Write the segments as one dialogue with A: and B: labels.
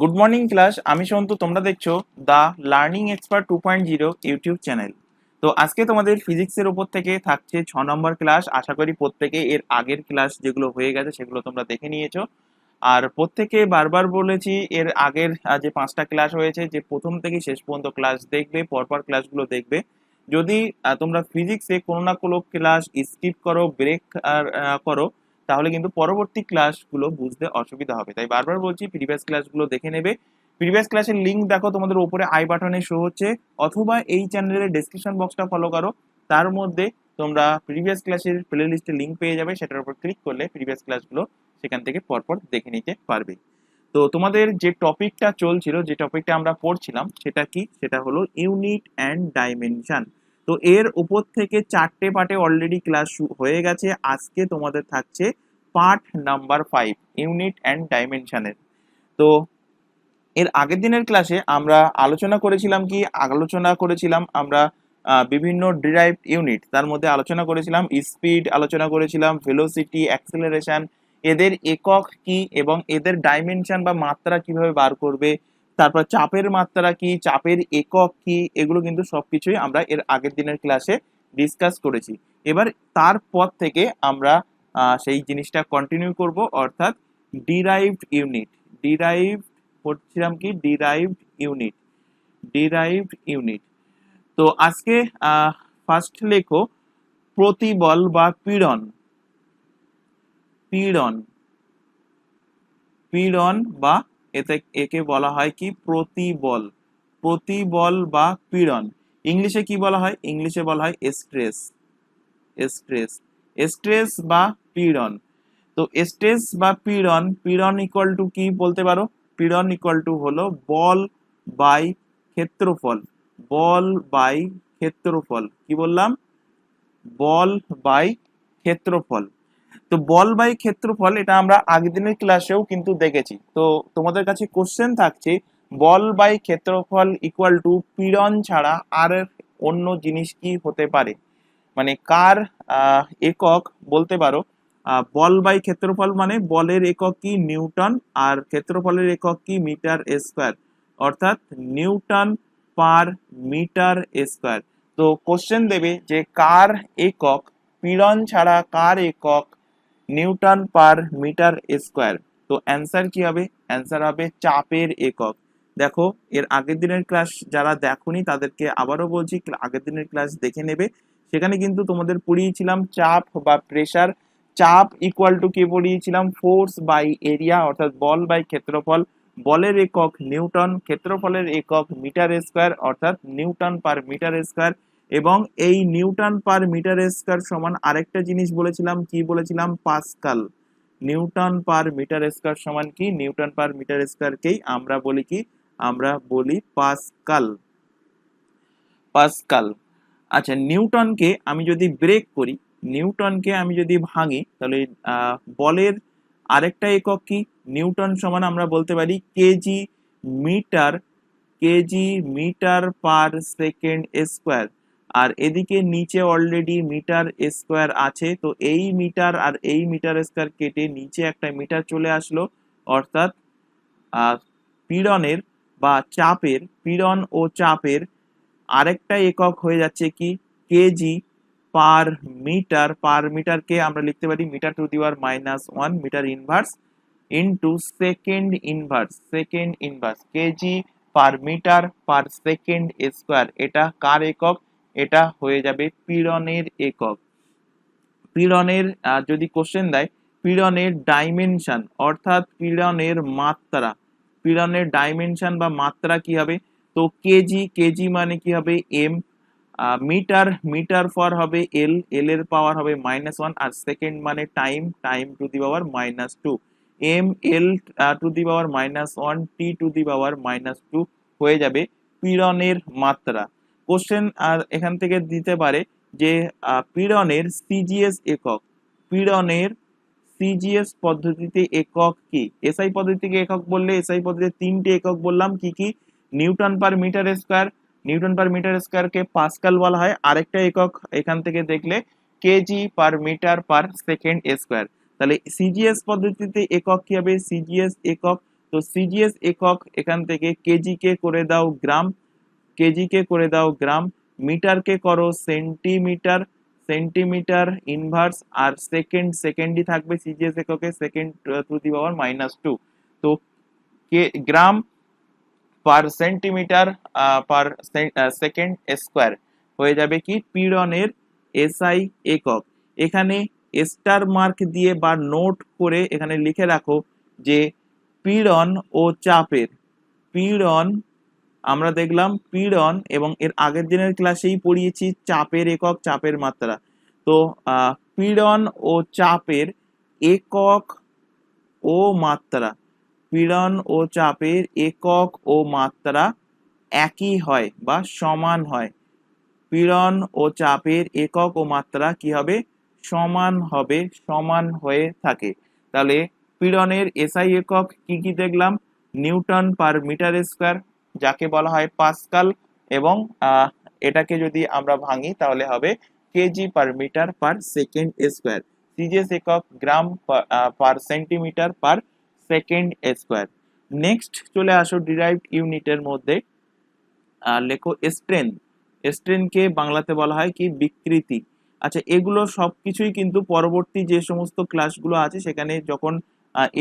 A: Good morning class. আমি সন্তু, তোমরা দেখছো the learning expert 2.0 YouTube channel. তো আজকে তোমাদের ফিজিক্সের উপর থেকে থাকছে 6 নম্বর ক্লাস। আশা করি প্রত্যেকে এর আগের ক্লাস যেগুলো হয়ে গেছে সেগুলো তোমরা দেখে নিয়েছো। আর প্রত্যেকে বারবার বলেছি এর আগের যে 5টা ক্লাস হয়েছে যে প্রথম থেকে শেষ পর্যন্ত ক্লাস দেখবে, পরপর ক্লাসগুলো দেখবে। যদি তোমরা ফিজিক্সে কোনো না কোনো ক্লাস স্কিপ করো, ব্রেক করো, তাহলে কিন্তু পরবর্তী ক্লাসগুলো বুঝতে অসুবিধা হবে। তাই বারবার বলছি প্রিভিয়াস ক্লাসগুলো দেখে নেবে। প্রিভিয়াস ক্লাসের লিঙ্ক দেখো তোমাদের উপরে আই বাটনে শো হচ্ছে, অথবা এই চ্যানেলের ডেসক্রিপশন বক্সটা ফলো করো, তার মধ্যে তোমরা প্রিভিয়াস ক্লাসের প্লে লিস্টের লিঙ্ক পেয়ে যাবে। সেটার উপর ক্লিক করলে প্রিভিয়াস ক্লাসগুলো সেখান থেকে পরপর দেখে নিতে পারবে। তো তোমাদের যে টপিকটা চলছিল, যে টপিকটা আমরা পড়ছিলাম, সেটা কি? সেটা হলো ইউনিট অ্যান্ড ডাইমেনশন। তো এর উপর থেকে 4টে পার্টে অলরেডি ক্লাস হয়ে গেছে। আজকে তোমাদের থাকছে পার্ট নাম্বার 5, ইউনিট অ্যান্ড ডাইমেনশনের। তো এর আগের দিনের ক্লাসে আমরা আলোচনা করেছিলাম আমরা বিভিন্ন ডিরাইভড ইউনিট, তার মধ্যে আলোচনা করেছিলাম স্পিড, আলোচনা করেছিলাম ভেলোসিটি, অ্যাক্সেলারেশন, এদের একক কি এবং এদের ডাইমেনশন বা মাত্রা কিভাবে বার করবে, তারপর চাপের মাত্রা কি, চাপের একক কি, এগুলো কিন্তু সবকিছুই আমরা এর আগের দিনের ক্লাসে ডিসকাস করেছি। এবার তারপর থেকে আমরা সেই জিনিসটা কন্টিনিউ করব, অর্থাৎ ডিরাইভড ইউনিট। ডিরাইভড পড়ছিলাম কি? Derived unit. তো আজকে ফার্স্ট লেখো প্রতিবল বা পীড়ন। পীড়ন পীড়ন বা একে বলা হয় কি? প্রতিবল। প্রতিবল বা পীড়ন ইংলিশে কি বলা হয়? ইংলিশে বলা হয় স্ট্রেস। স্ট্রেস স্ট্রেস বা পীড়ন। তো স্ট্রেস বা পীড়ন, পীড়ন ইকুয়াল টু কি বলতে পারো? পীড়ন ইকুয়াল টু হলো বল বাই ক্ষেত্রফল। বল বাই ক্ষেত্রফল। কি বললাম? বল বাই ক্ষেত্রফল। তো বল বাই ক্ষেত্রফল এটা আমরা আগের দিনের ক্লাসেও কিন্তু দেখেছি। তো তোমাদের কাছে কোশ্চেন থাকছে, বল বাই ক্ষেত্রফল ইকুয়াল টু পীড়ন ছাড়া আর অন্য জিনিস কি হতে পারে? মানে কার একক বলতে পারো? বল বাই ক্ষেত্রফল মানে বলের একক কি? নিউটন। আর ক্ষেত্রফলের একক কি? মিটার স্কোয়ার, অর্থাৎ নিউটন পার মিটার স্কোয়ার। তো কোশ্চেন দেবে যে কার একক পীড়ন ছাড়া কার একক নিউটন পার মিটার স্কোয়ার। তো অ্যান্সার কি হবে? অ্যান্সার হবে চাপের একক। দেখো এর আগের দিনের ক্লাস যারা দেখোনি তাদেরকে আবারও বলছি, আগের দিনের ক্লাস দেখে নেবে। সেখানে কিন্তু তোমাদের পড়িয়েছিলাম চাপ বা প্রেসার। চাপ ইকুয়াল টু কি পড়িয়েছিলাম? ফোর্স বাই এরিয়া, অর্থাৎ বল বাই ক্ষেত্রফল। বলের একক নিউটন, ক্ষেত্রফলের একক মিটার স্কোয়ার, অর্থাৎ নিউটন পার মিটার স্কোয়ার। এবং এই নিউটন পার মিটার স্কোয়ার সমান আরেকটা জিনিস বলেছিলাম, কি বলেছিলাম? Pascal. Newton per metre square সমান কি? নিউটন পার মিটার স্কোয়ারকেই আমরা বলি কি? আমরা বলি পাস্কাল। পাস্কাল। আচ্ছা, নিউটনকে আমি যদি ব্রেক করি, নিউটনকে আমি যদি ভাঙি, তাহলে বলের আরেকটা একক কি? নিউটন সমান আমরা বলতে পারি KG metre. KG metre per second square. আর এদিকে নিচে অলরেডি মিটার স্কোয়ার আছে, তো এই মিটার আর এই মিটার স্কোয়ার কেটে নিচে একটা মিটার চলে আসলো, অর্থাৎ পীড়নের বা চাপের, পীড়ন ও চাপের আরেকটা একক হয়ে যাচ্ছে কি? KG per metre. পার মিটারকে আমরা লিখতে পারি metre to the power -1 metre inverse into second inverse. Second inverse KG per metre per second square. এটা কার একক? এটা হয়ে যাবে পীড়নের একক। পীড়নের যদি কোশ্চেন দেয় পীড়নের ডাইমেনশন, অর্থাৎ পীড়নের মাত্রা, পীড়নের ডাইমেনশন বা মাত্রা কি হবে? তো কেজি, কেজি মানে কি হবে? এম। মিটার, মিটার ফর হবে এল, এল এর পাওয়ার হবে -1। আর সেকেন্ড মানে time, time to the power -2। M L to the power -1 T to the power -2 হয়ে যাবে পীড়নের মাত্রা। কোশ্চেন আর এখান থেকে দিতে পারে যে পীড়নের সিজিএস একক। পীড়নের সিজিএস পদ্ধতিতে একক কি? এসআই পদ্ধতিকে একক বললে, এসআই পদ্ধতিতে 3টে একক বললাম, কি কি? Newton per metre square, newton per metre স্কোয়ারকে পাস্কাল বলা হয়। আরেকটা একক এখান থেকে দেখলে KG per metre per second square. তাহলে সিজিএস পদ্ধতিতে একক কি হবে? সিজিএস একক তো সিজিএস একক এখান থেকে কেজি কে করে দাও গ্রাম, কেজি কে করে দাও গ্রাম, মিটার কে করো সেন্টিমিটার, সেন্টিমিটার ইনভার্স, আর সেকেন্ড, সেকেন্ডই থাকবে সিজিএস এককে, সেকেন্ড টু দি পাওয়ার -2। তো কে gram per centimetre per second square হয়ে যাবে কি পীড়নের এসআই একক। এখানে স্টার মার্ক দিয়ে বা নোট করে এখানে লিখে রাখো যে পীড়ন ও চাপের, পীড়ন আমরা দেখলাম পীড়ন, এবং এর আগের দিনের ক্লাসেই পড়িয়েছি চাপের একক, চাপের মাত্রা। তো পীড়ন ও চাপের একক ও মাত্রা, পীড়ন ও চাপের একক ও মাত্রা একই হয় বা সমান হয়। পীড়ন ও চাপের একক ও মাত্রা কি হবে? সমান হবে, সমান হয়ে থাকে। তাহলে পীড়নের এসআই একক কি কি দেখলাম? নিউটন পার মিটার স্কোয়ার, যাকে বলা হয় পাস্কাল, এবং এটাকে যদি আমরা ভাঙি তাহলে হবে KG per metre per second square. CGS একক gram per centimetre per second square. Next চলে আসো ডিরাইভড ইউনিটের মধ্যে, লেখো স্ট্রেন্থ। স্ট্রেন্থকে বাংলাতে বলা হয় কি? বিকৃতি। আচ্ছা, এগুলো সবকিছুই কিন্তু পরবর্তী যে সমস্ত ক্লাসগুলো আছে সেখানে যখন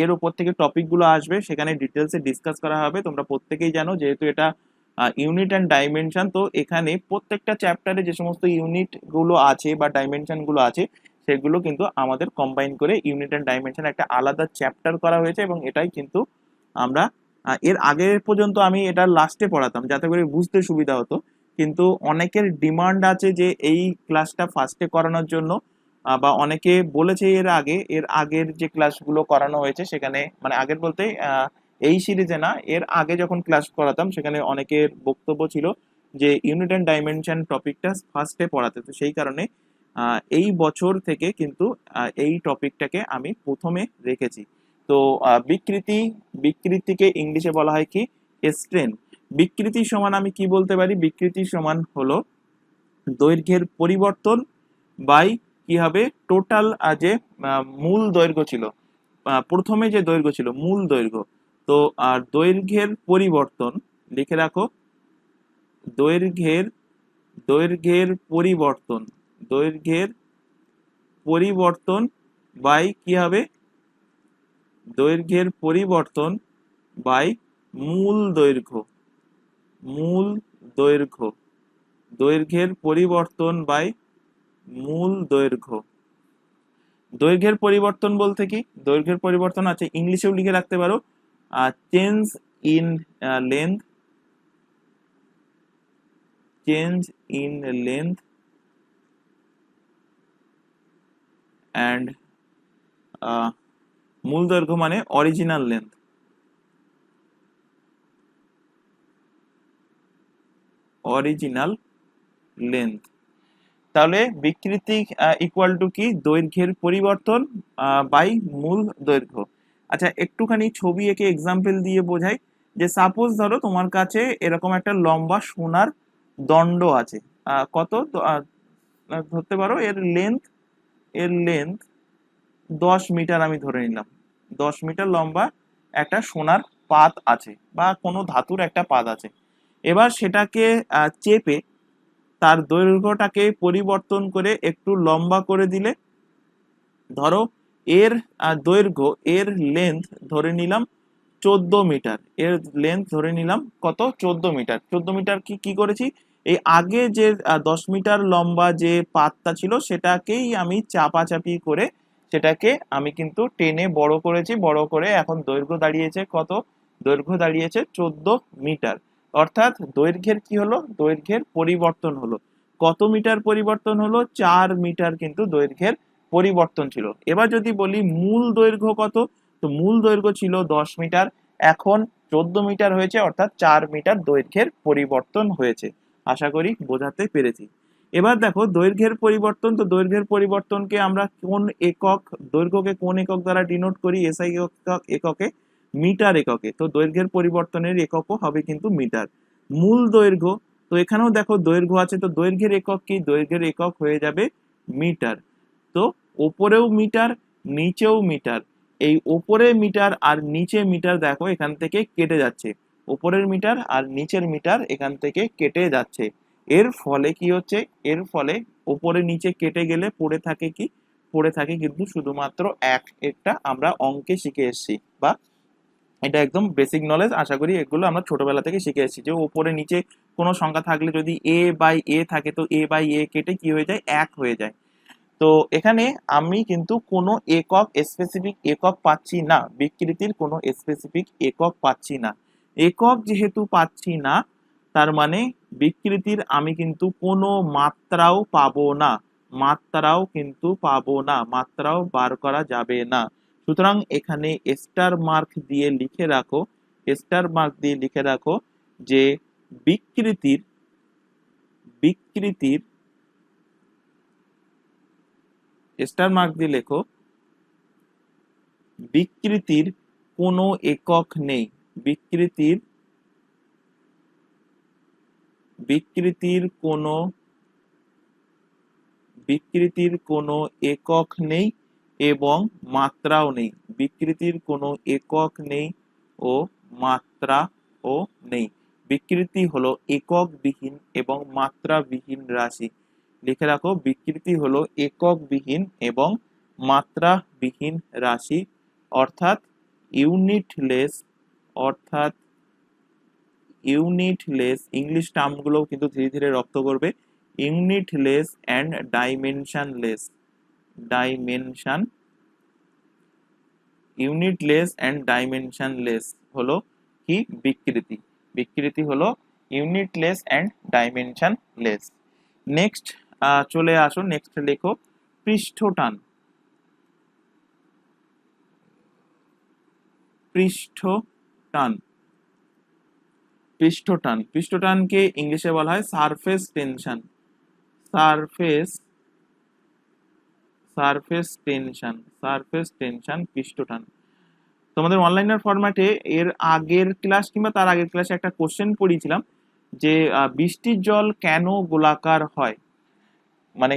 A: এর উপর থেকে টপিকগুলো আসবে সেখানে ডিটেলসে ডিসকাস করা হবে। তোমরা প্রত্যেকেই জানো, যেহেতু এটা ইউনিট অ্যান্ড ডাইমেনশন, তো এখানে প্রত্যেকটা চ্যাপ্টারে যে সমস্ত ইউনিট গুলো আছে বা ডাইমেনশন গুলো আছে সেগুলো কিন্তু আমাদের কম্বাইন করে ইউনিট অ্যান্ড ডাইমেনশন একটা আলাদা চ্যাপ্টার করা হয়েছে, এবং এটাই কিন্তু আমরা এর আগে পর্যন্ত আমি এটা লাস্টে পড়াতাম যাতে করে বুঝতে সুবিধা হতো, কিন্তু অনেকের ডিমান্ড আছে যে এই ক্লাসটা ফার্স্টে করানোর জন্য, বা অনেকে বলেছে এর আগের যে ক্লাসগুলো করানো হয়েছে সেখানে, মানে আগের বলতে এই সিরিজে না, এর আগে যখন ক্লাস করাতাম সেখানে অনেকের বক্তব্য ছিল যে ইউনিট অ্যান্ড ডাইমেনশন টপিকটা ফার্স্টে পড়াতে। তো সেই কারণে এই বছর থেকে কিন্তু এই টপিকটাকে আমি প্রথমে রেখেছি। তো বিকৃতি, বিকৃতিকে ইংলিশে বলা হয় কি? স্ট্রেন। বিকৃতি সমান আমি কি বলতে পারি? বিকৃতি সমান হলো দৈর্ঘ্যের পরিবর্তন বাই কি হবে? টোটাল যে মূল দৈর্ঘ্য ছিল, প্রথমে যে দৈর্ঘ্য ছিল মূল দৈর্ঘ্য, তো দৈর্ঘ্যের পরিবর্তন, লিখে রাখো, দৈর্ঘ্যের, দৈর্ঘ্যের পরিবর্তন, দৈর্ঘ্যের পরিবর্তন বাই কি হবে? দৈর্ঘ্যের পরিবর্তন বাই মূল দৈর্ঘ্য, মূল দৈর্ঘ্য, দৈর্ঘ্যের পরিবর্তন বাই মূল দৈর্ঘ্য। দৈর্ঘ্যের পরিবর্তন বলতে কি? দৈর্ঘ্যের পরিবর্তন আছে, ইংলিশেও লিখে রাখতে পারো, change in length, change in length and মূল দৈর্ঘ্য মানে অরিজিনাল লেন্থ, অরিজিনাল লেন্থ। তাহলে বিকৃতি ইকুয়াল টু কি? দৈর্ঘ্যের পরিবর্তন বাই মূল দৈর্ঘ্য। আচ্ছা, একটুখানি ছবি এঁকে এক্সাম্পল দিয়ে বোঝাই, যে সাপোজ ধরো তোমার কাছে এরকম একটা লম্বা সোনার দণ্ড আছে, কত ধরতে পারো, এর লেন্থ, এর লেন্থ 10 মিটার আমি ধরে নিলাম, 10 মিটার লম্বা একটা সোনার পাত আছে বা কোনো ধাতুর একটা পাত আছে। এবার সেটাকে চেপে তার দৈর্ঘ্যটাকে পরিবর্তন করে একটু লম্বা করে দিলে, ধরো এর দৈর্ঘ্য, এর লেন্থ ধরে নিলাম 14 মিটার, এর লেন্থ ধরে নিলাম কত? 14 মিটার। 14 মিটার কি কি করেছি? এই আগে যে 10 মিটার লম্বা যে পাতটা ছিল সেটাকেই আমি চাপাচাপি করে সেটাকে আমি কিন্তু টেনে বড় করেছি, বড় করে এখন দৈর্ঘ্য দাঁড়িয়েছে কত? দৈর্ঘ্য দাঁড়িয়েছে 14 মিটার। অর্থাৎ দৈর্ঘ্যের কি হলো? দৈর্ঘ্যের পরিবর্তন হলো। কত মিটার পরিবর্তন হলো? 4 মিটার কিন্তু দৈর্ঘ্যের পরিবর্তন ছিল। এবার যদি বলি মূল দৈর্ঘ্য কত, তো মূল দৈর্ঘ্য ছিল 10 মিটার, এখন 14 মিটার হয়েছে, অর্থাৎ 4 মিটার দৈর্ঘ্যের পরিবর্তন হয়েছে। আশা করি বোঝাতে পেরেছি। এবার দেখো দৈর্ঘ্যের পরিবর্তন, তো দৈর্ঘ্যের পরিবর্তনকে আমরা কোন একক, দৈর্ঘ্যকে কোন একক দ্বারা ডিনোট করি? এসআই এককে, মিটার এককে। তো দৈর্ঘ্যের পরিবর্তনের এককও হবে কিন্তু মিটার। মূল দৈর্ঘ্য, তো এখানেও দেখো দৈর্ঘ্য আছে, তো দৈর্ঘ্যের একক কি? দৈর্ঘ্যের একক হয়ে যাবে মিটার। তো ওপরেও মিটার, নিচেও মিটার, এই ওপরের মিটার আর নিচের মিটার দেখো এখান থেকে কেটে যাচ্ছে, ওপরের মিটার আর নিচের মিটার এখান থেকে কেটে যাচ্ছে। এর ফলে কি হচ্ছে, এর ফলে ওপরে নিচে কেটে গেলে পড়ে থাকে কি, পড়ে থাকে কিন্তু শুধুমাত্র একটা আমরা অঙ্কে শিখে এসেছি, বা এটা একদম বেসিক নলেজ, আশা করি এগুলো আমরা ছোটবেলা থেকে শিখে এসেছি যে ওপরে নিচে কোনো সংখ্যা থাকলে যদি এ বাই এ থাকে তো এ বাই এ কেটে কি হয়ে যায়, এক হয়ে যায়। তো এখানে আমি কিন্তু কোনো একক স্পেসিফিক একক পাচ্ছি না, বিকৃতির কোনো স্পেসিফিক একক পাচ্ছি না। একক যেহেতু পাচ্ছি না, তার মানে বিকৃতির আমি কিন্তু কোনো মাত্রাও পাবো না, মাত্রাও কিন্তু পাবো না, মাত্রাও বার করা যাবে না। সুতরাং এখানে স্টার মার্ক দিয়ে লিখে রাখো, স্টার মার্ক দিয়ে লিখে রাখো যে বিকৃতির, বিকৃতির স্টার মার্ক দিয়ে লেখো বিকৃতির কোনো একক নেই, বিকৃতির, বিকৃতির কোনো, বিকৃতির কোনো একক নেই এবং মাত্রাও নেই, বিকৃতির কোনো একক নেই ও মাত্রাও নেই। বিকৃতি হলো একক বিহীন এবং মাত্রা বিহীন রাশি। লিখে রাখো, বিকৃতি হলো একক বিহীন এবং মাত্রা বিহীন রাশি, অর্থাৎ ইউনিটলেস, অর্থাৎ ইউনিটলেস। ইংলিশ টার্মগুলোও কিন্তু ধীরে ধীরে রপ্ত করবে। Unitless and dimensionless, dimension, unitless and dimensionless হলো কি, বিকৃতি। বিকৃতি হলো ইউনিটলেস অ্যান্ড ডাইমেনশনলেস। নেক্সট চলে আসো, নেক্সট লেখো পৃষ্ঠটান, পৃষ্ঠটান, পৃষ্ঠটান। পৃষ্ঠটানকে ইংলিশে বলা হয় surface tension, surface, surface tension, surface tension, পৃষ্ঠটান। তোমাদের অনলাইনের ফরম্যাটে এর আগের ক্লাস কিংবা তার আগের ক্লাসে একটা কোশ্চেন পড়িয়েছিলাম যে বৃষ্টির জল কেন গোলাকার হয়, মানে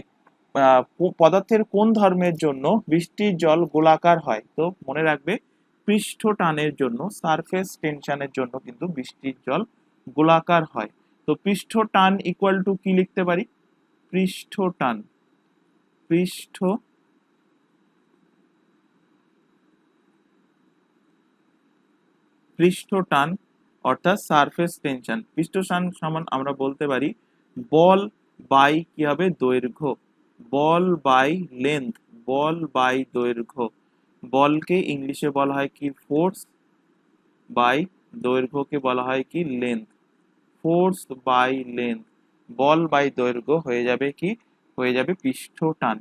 A: পদার্থের কোন ধর্মের জন্য বৃষ্টির জল গোলাকার হয়। তো মনে রাখবে পৃষ্ঠ টানের জন্য, সারফেস টেনশনের জন্য কিন্তু বৃষ্টির জল গোলাকার হয়। তো পৃষ্ঠ টান ইকুয়াল টু কি লিখতে পারি, পৃষ্ঠ টান, পৃষ্ঠ, পৃষ্ঠ টান অর্থাৎ সারফেস টেনশন। পৃষ্ঠ টান সমান আমরা বলতে পারি বল বাই কি হবে, দৈর্ঘ্য, বল বাই লেন্থ, বল বাই দৈর্ঘ্য। বলকে ইংলিশে বলা হয় কি ফোর্স, বাই দৈর্ঘ্যকে বলা হয় কি লেন্থ, ফোর্স বাই লেন্থ। বল বাই দৈর্ঘ্য হয়ে যাবে কি, হয়ে যাবে পৃষ্ঠ টান।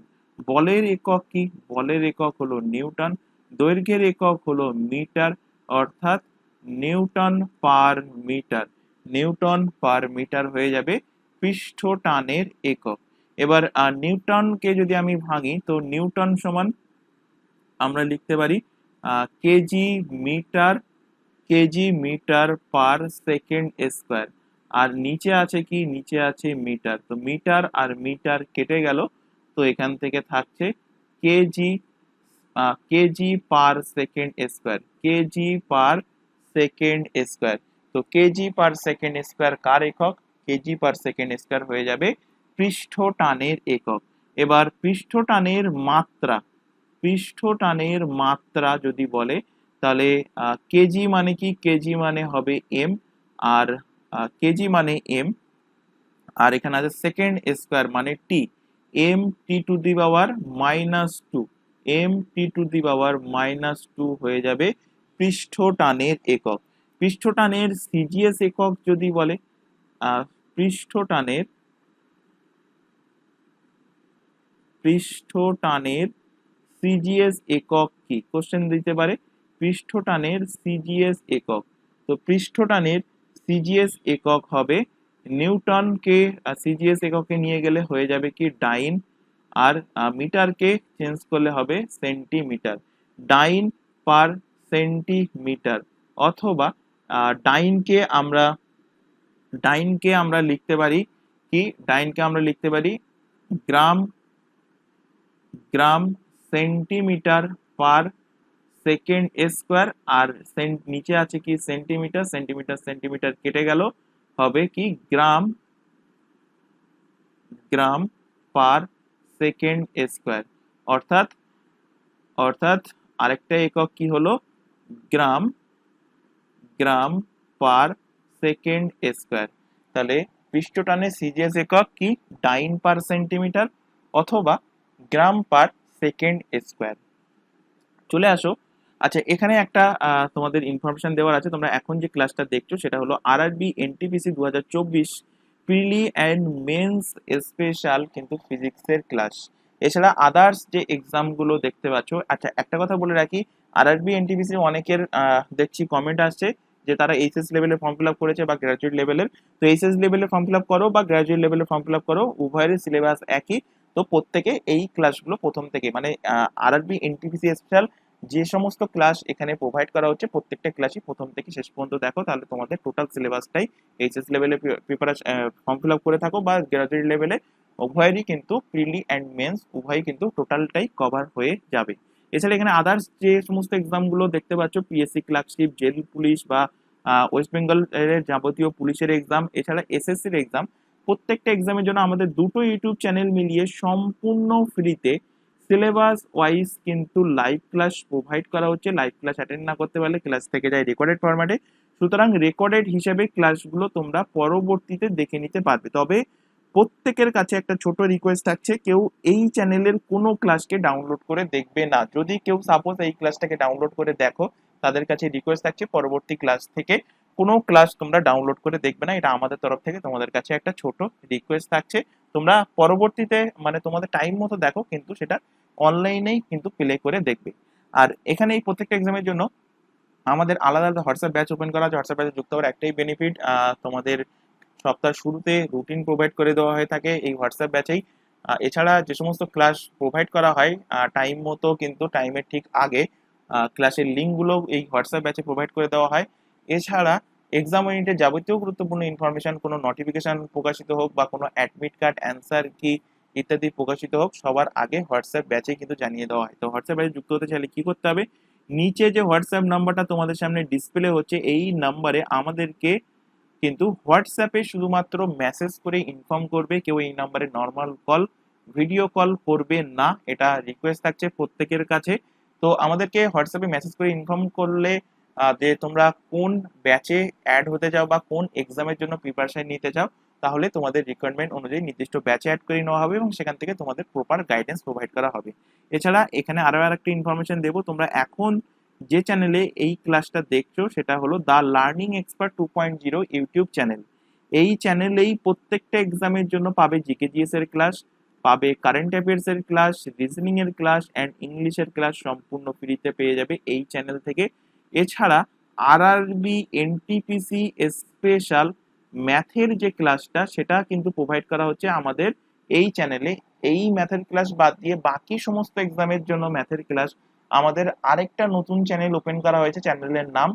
A: বলের একক কি, বলের একক হলো নিউটন, দৈর্ঘ্যের একক হলো মিটার, অর্থাৎ newton per metre, newton per metre হয়ে যাবে পৃষ্ঠ টানের একক। এবার নিউটনকে যদি আমি ভাঙি তো নিউটন সমান আমরা লিখতে পারি KG metre, KG metre per second square. আর নিচে আছে কি, নিচে আছে মিটার, তো মিটার আর মিটার কেটে গেল, তো এখান থেকে থাকছে কেজি, কেজি পার সেকেন্ড স্কোয়ার, কেজি পার সেকেন্ড স্কোয়ার। তো কেজি পার সেকেন্ড স্কোয়ার কার একক, কেজি পার সেকেন্ড স্কোয়ার হয়ে যাবে পৃষ্ঠ টানের একক। এবার পৃষ্ঠ টানের মাত্রা, পৃষ্ঠ টানের মাত্রা যদি বলে তাহলে কেজি মানে কি, কেজি মানে হবে এম, আর কেজি মানে এম, আর এখানে আছে সেকেন্ড স্কোয়ার মানে T, M T to the power minus two, M T to the power minus two হয়ে যাবে পৃষ্ঠ টানের একক। পৃষ্ঠ টানের সিজিএস একক যদি বলে, পৃষ্ঠ টানের, পৃষ্ঠ টানের সিজিএস একক কি, কোশ্চেন দিতে পারে পৃষ্ঠ টানের সিজিএস একক। তো পৃষ্ঠ টানের সিজিএস একক হবে নিউটনকে, সিজিএস এককে নিয়ে গেলে হয়ে যাবে কি ডাইন, আর মিটারকে চেঞ্জ করলে হবে সেন্টিমিটার, ডাইন পার সেন্টিমিটার। অথবা ডাইনকে আমরা, ডাইনকে আমরা লিখতে পারি কি, ডাইনকে আমরা লিখতে পারি gram, gram centimetre per second square, আর নিচে আছে কি সেন্টিমিটার, সেন্টিমিটার সেন্টিমিটার কেটে গেল, হবে কি গ্রাম, গ্রাম পার সেকেন্ড স্কোয়ার। অর্থাৎ অর্থাৎ আরেকটা একক কি হলো, গ্রাম, গ্রাম পার সেকেন্ড স্কোয়ার। তাহলে পৃষ্ঠটানে সিজিএস একক কি ডাইন পার সেন্টিমিটার অথবা গ্রাম পার সেকেন্ড স্কোয়ার। চলে আসো। আচ্ছা, এখানে একটা তোমাদের ইনফরমেশন দেওয়ার আছে। তোমরা এখন যে ক্লাসটা দেখছো সেটা হলো RRB NTPC 2024 prelim and mains special কিন্তু ফিজিক্সের ক্লাস। এছাড়া আদার্স যে এক্সামগুলো দেখতে পাচ্ছ। আচ্ছা, একটা কথা বলে রাখি, আরআরবি এনটিপিসি অনেকের দেখছি কমেন্ট আসছে যে তারা এইচএস লেভেলে ফর্ম ফিল আপ করেছে বা গ্র্যাজুয়েট লেভেলের। তো এইচএস লেভেলে ফর্ম ফিল আপ করো বা গ্র্যাজুয়েট লেভেলে ফর্ম ফিল আপ করো, উভয়ের সিলেবাস একই। তো প্রত্যেকে এই ক্লাসগুলো প্রথম থেকে, মানে আরআরবি এনটিপিসি স্পেশাল যে সমস্ত ক্লাস এখানে প্রোভাইড করা হচ্ছে প্রত্যেকটা ক্লাসই প্রথম থেকে শেষ পর্যন্ত দেখো, তাহলে তোমাদের টোটাল সিলেবাসটাই এইচএস লেভেলে প্রিপারেশন ফর্ম ফিল আপ করে থাকো বা গ্রাজুয়েট লেভেলে, উভয়েরই কিন্তু প্রিলি অ্যান্ড মেন্স উভয়ই কিন্তু টোটালটাই কভার হয়ে যাবে। এছাড়া এখানে আদার্স যে সমস্ত এক্সামগুলো দেখতে পাচ্ছ, পিএসসি ক্লার্কশিপ, জেল পুলিশ বা ওয়েস্ট বেঙ্গল এর যাবতীয় পুলিশের এক্সাম, এছাড়া এসএসসির এক্সাম, প্রত্যেকটা এক্সামের জন্য আমাদের দুটো ইউটিউব চ্যানেল মিলিয়ে সম্পূর্ণ ফ্রিতে সিলেবাস ওয়াইজ কিন্তু লাইভ ক্লাস প্রোভাইড করা হচ্ছে। লাইভ ক্লাস অ্যাটেন্ড না করতে পারলে ক্লাস থেকে যায় রেকর্ডেড ফরম্যাটে। সুতরাং রেকর্ডেড হিসেবে ক্লাসগুলো তোমরা পরবর্তীতে দেখে নিতে পারবে। তবে প্রত্যেকের কাছে একটা ছোট রিকোয়েস্ট থাকছে, কেউ এই চ্যানেলের কোনো ক্লাসকে ডাউনলোড করে দেখবে না। যদি কেউ সাপোজ এই ক্লাসটাকে ডাউনলোড করে দেখো, তাদের কাছে রিকোয়েস্ট থাকছে পরবর্তী ক্লাস থেকে কোনো ক্লাস তোমরা ডাউনলোড করে দেখবে না। এটা আমাদের তরফ থেকে তোমাদের কাছে একটা ছোট রিকোয়েস্ট থাকছে। তোমরা পরবর্তীতে মানে তোমাদের টাইম মতো দেখো, কিন্তু সেটা অনলাইনেই কিন্তু প্লে করে দেখবে। আর এখানে এই প্রত্যেকটা এক্সামের জন্য আমাদের আলাদা আলাদা হোয়াটসঅ্যাপ ব্যাচ ওপেন করা আছে। হোয়াটসঅ্যাপ ব্যাচে যুক্ত হওয়ার একটাই বেনিফিট, তোমাদের সপ্তাহের শুরুতে রুটিন প্রোভাইড করে দেওয়া হয়ে থাকে এই হোয়াটসঅ্যাপ ব্যাচেই। এছাড়া যে সমস্ত ক্লাস প্রোভাইড করা হয় টাইম মতো, কিন্তু টাইমের ঠিক আগে ক্লাসের লিঙ্কগুলো এই হোয়াটসঅ্যাপ ব্যাচে প্রোভাইড করে দেওয়া হয়। এছাড়া এক্সাম ইউনিটের যাবতীয় গুরুত্বপূর্ণ ইনফরমেশন, কোনো নোটিফিকেশন প্রকাশিত হোক বা কোনো অ্যাডমিট কার্ড, অ্যান্সার কি ইত্যাদি প্রকাশিত হোক, সবার আগে হোয়াটসঅ্যাপ ব্যাচে কিন্তু জানিয়ে দেওয়া হয়। তো হোয়াটসঅ্যাপ ব্যাচে যুক্ত হতে চাইলে কি করতে হবে, নিচে যে হোয়াটসঅ্যাপ নাম্বারটা তোমাদের সামনে ডিসপ্লে হচ্ছে এই নাম্বারে আমাদেরকে কিন্তু হোয়াটসঅ্যাপে শুধুমাত্র মেসেজ করে ইনফর্ম করবে। কেউ এই নাম্বারে নর্মাল কল, ভিডিও কল করবে না, এটা রিকোয়েস্ট থাকছে প্রত্যেকের কাছে। তো আমাদেরকে হোয়াটসঅ্যাপে মেসেজ করে ইনফর্ম করলে যে তোমরা কোন ব্যাচে অ্যাড হতে চাও বা কোন এক্সামের জন্য প্রিপারেশন নিতে চাও, তাহলে তোমাদের রিকোয়ারমেন্ট অনুযায়ী নির্দিষ্ট ব্যাচে অ্যাড করে নেওয়া হবে এবং সেখান থেকে তোমাদের প্রপার গাইডেন্স প্রোভাইড করা হবে। এছাড়া এখানে আরো একটা ইনফরমেশন দেবো, তোমরা এখন যে চ্যানেলে এই ক্লাসটা দেখছো সেটা হলো the learning expert 2.0 YouTube channel. এই চ্যানেলেই প্রত্যেকটা এক্সামের জন্য পাবে জিকেজিএস এর ক্লাস, পাবে কারেন্ট অ্যাফেয়ার্স এর ক্লাস, রিজনিং এর ক্লাস অ্যান্ড ইংলিশের ক্লাস সম্পূর্ণ ফ্রিতে পেয়ে যাবে এই চ্যানেল থেকে। এছাড়া আরআরবি এনটিপিসি স্পেশাল ম্যাথের যে ক্লাসটা সেটা কিন্তু প্রোভাইড করা হচ্ছে আমাদের এই চ্যানেলে। এই ম্যাথের ক্লাস বাদ দিয়ে বাকি সমস্ত এক্সামের জন্য ম্যাথের ক্লাস আমাদের আরেকটা নতুন চ্যানেল ওপেন করা হয়েছে, চ্যানেলের নাম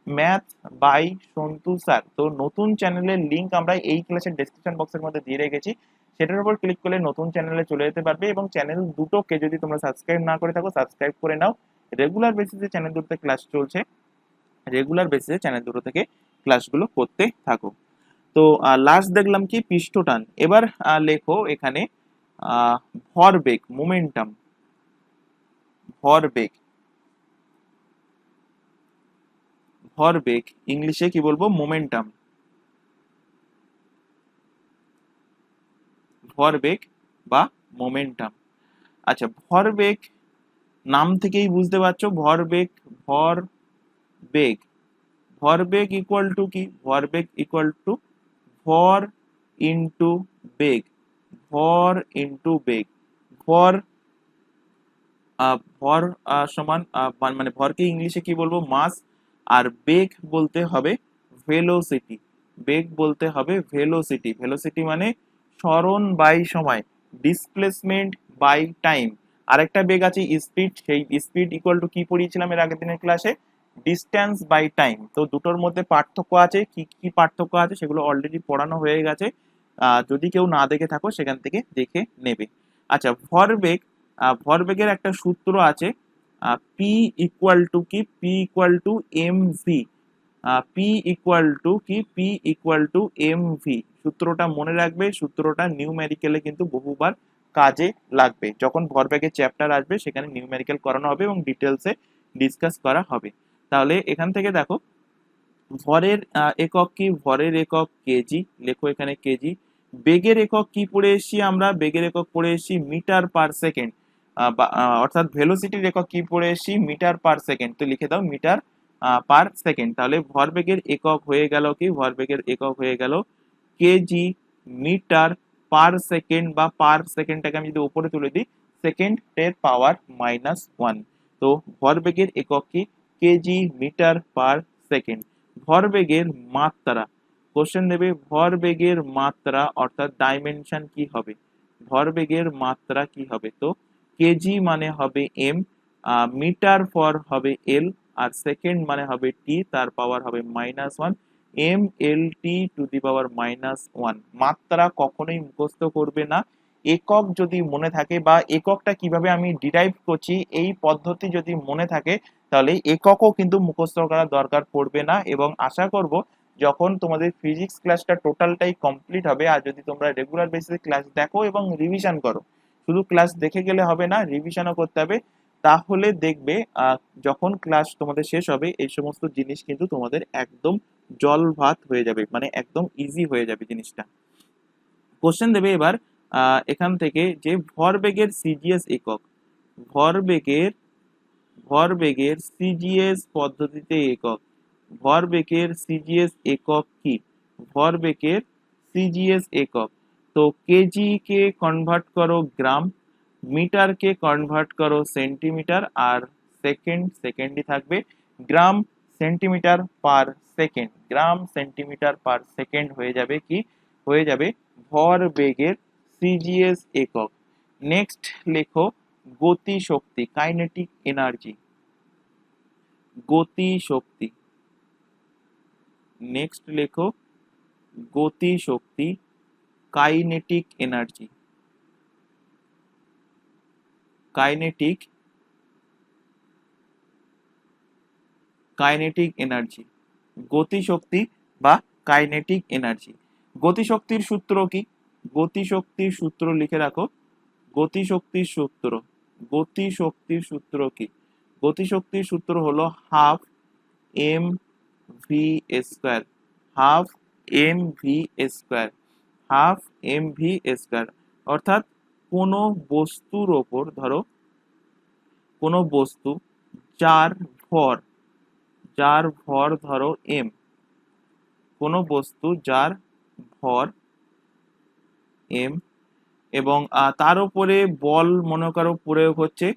A: ম্যাথ বাই সন্তু স্যার। তো নতুন চ্যানেলের লিংক আমরা এই ক্লাসের ডেসক্রিপশন বক্সের মধ্যে দিয়ে রেখেছি, সেটার উপর ক্লিক করলে নতুন চ্যানেলে চলে যেতে পারবে এবং চ্যানেল দুটোকে যদি তোমরা সাবস্ক্রাইব না করে থাকো সাবস্ক্রাইব করে নাও। রেগুলার বেসিসে চ্যানেল দুটোতে ক্লাস চলছে, রেগুলার বেসিসে চ্যানেল দুটো থেকে ক্লাসগুলো করতে থাকো। তো লাস্ট দেখলাম কি পৃষ্ঠটান। এবার লেখো এখানে ভরবেগ, মোমেন্টাম, ভরবেগ, ভরবেগ ইংলিশে কি বলবো, মোমেন্টাম, ভরবেগ বা মোমেন্টাম। আচ্ছা, ভরবেগ নাম থেকেই বুঝতে পারছো, ভরবেগ, ভরবেগ, ভরবেগ ইকুয়াল টু কি, ভরবেগ ইকুয়াল টু ভর ইন্টু বেগ, ভর ইন্টু বেগ। ভর ভর সমান মানে ভরকে ইংলিশে কি বলবো, মাস, আর বেগ বলতে হবে ভেলোসিটি, বেগ বলতে হবে ভেলোসিটি। ভেলোসিটি মানে সরণ বাই সময়, ডিসপ্লেসমেন্ট বাই টাইম। আরেকটা বেগ আছে স্পিড, সেই স্পিড ইকুয়াল টু কি পড়িয়েছিলাম এর আগের দিনের ক্লাসে, ডিস্টেন্স বাই টাইম। তো দুটোর মধ্যে পার্থক্য আছে, কি কি পার্থক্য আছে সেগুলো অলরেডি পড়ানো হয়ে গেছে, যদি কেউ না দেখে থাকো সেখান থেকে দেখে নেবে। আচ্ছা, ভরবেগ, ভরবেগের একটা সূত্র আছে, পি ইকুয়াল টু কি, P equal to M V, P equal to কি, P equal to M V. সূত্রটা মনে রাখবে, সূত্রটা নিউমেরিক্যালে কিন্তু বহুবার কাজে লাগবে। যখন ভরবেগের চ্যাপ্টার আসবে সেখানে নিউমেরিক্যাল করানো হবে এবং ডিটেলসে ডিসকাস করা হবে। তাহলে এখান থেকে দেখো ভরের একক কি, ভরের একক কেজি, লেখো এখানে কেজি। বেগের একক কি পড়ে এসেছি আমরা, বেগের একক পড়ে এসেছি মিটার পার সেকেন্ড, অর্থাৎ ভেলোসিটির একক কি পড়ে এসেছি, মিটার পার সেকেন্ড। তো লিখে দাও মিটার পার সেকেন্ড। তাহলে ভরবেগের একক হয়ে গেল কি, ভরবেগের একক হয়ে গেল কেজি মিটার পার সেকেন্ড, বা পার সেকেন্ডটাকে আমি যদি উপরে তুলে দিই সেকেন্ডের পাওয়ার -1। তো ভরবেগের একক কি, কেজি মিটার পার সেকেন্ড। ভরবেগের মাত্রা, কোশ্চেন দেবে ভরবেগের মাত্রা অর্থাৎ ডাইমেনশন কি হবে, ভরবেগের মাত্রা কি হবে। তো কেজি মানে হবে এম, মিটার ফর হবে এল, আর সেকেন্ড মানে হবে টি, তার পাওয়ার হবে -1, M L T to the power -1। মাত্রা কখনোই মুখস্থ করবে না, একক যদি মনে থাকে বা এককটা কিভাবে আমি ডিরাইভ করছি এই পদ্ধতি যদি মনে থাকে তাহলে এককও কিন্তু মুখস্থ করার দরকার পড়বে না। এবং আশা করব যখন তোমাদের ফিজিক্স ক্লাসটা টোটালটাই কমপ্লিট হবে, আর যদি তোমরা রেগুলার বেসিসে ক্লাস দেখো এবং রিভিশন করো, শুধু ক্লাস দেখে গেলে হবে না, রিভিশনও করতে হবে, তাহলে দেখবে যখন ক্লাস তোমাদের শেষ হবে এই সমস্ত জিনিস কিন্তু তোমাদের একদম জল ভাত হয়ে যাবে, মানে একদম ইজি হয়ে যাবে জিনিসটা। কোশ্চেন দেবে এবার এখান থেকে যে ভরবেগের সিজিএস একক, ভরবেগের ভরবেগের সিজিএস পদ্ধতিতে একক, ভরবেগের সিজিএস একক কি, ভরবেগের সিজিএস একক। তো কেজি কে কনভার্ট করো গ্রাম, মিটার কে কনভার্ট করো সেন্টিমিটার, আর সেকেন্ড সেকেন্ডই থাকবে, গ্রাম সেন্টিমিটার পার সেকেন্ড, গ্রাম সেন্টিমিটার পার সেকেন্ড হয়ে যাবে কি, হয়ে যাবে ভরবেগের সিজিএস একক। নেক্সট লেখো গতি শক্তি, কাইনেটিক এনার্জি, গতি শক্তি। নেক্সট লেখো গতি শক্তি, kinetic energy, kinetic, kinetic energy, গতি শক্তি বা কাইনেটিক এনার্জি। গতি শক্তির সূত্র কি, গতি শক্তির সূত্র লিখে রাখো, গতি শক্তির সূত্র, গতি শক্তির সূত্র কি, গতি শক্তির সূত্র হলো half M v square, half M v square, half M v square. অর্থাৎ কোনো বস্তুর ওপর ধরো, কোনো বস্তু যার ভর, যার ভর ধরো এম, কোনো বস্তু যার ভর এম এবং তার উপরে বল মনে করো প্রয়োগ হচ্ছে,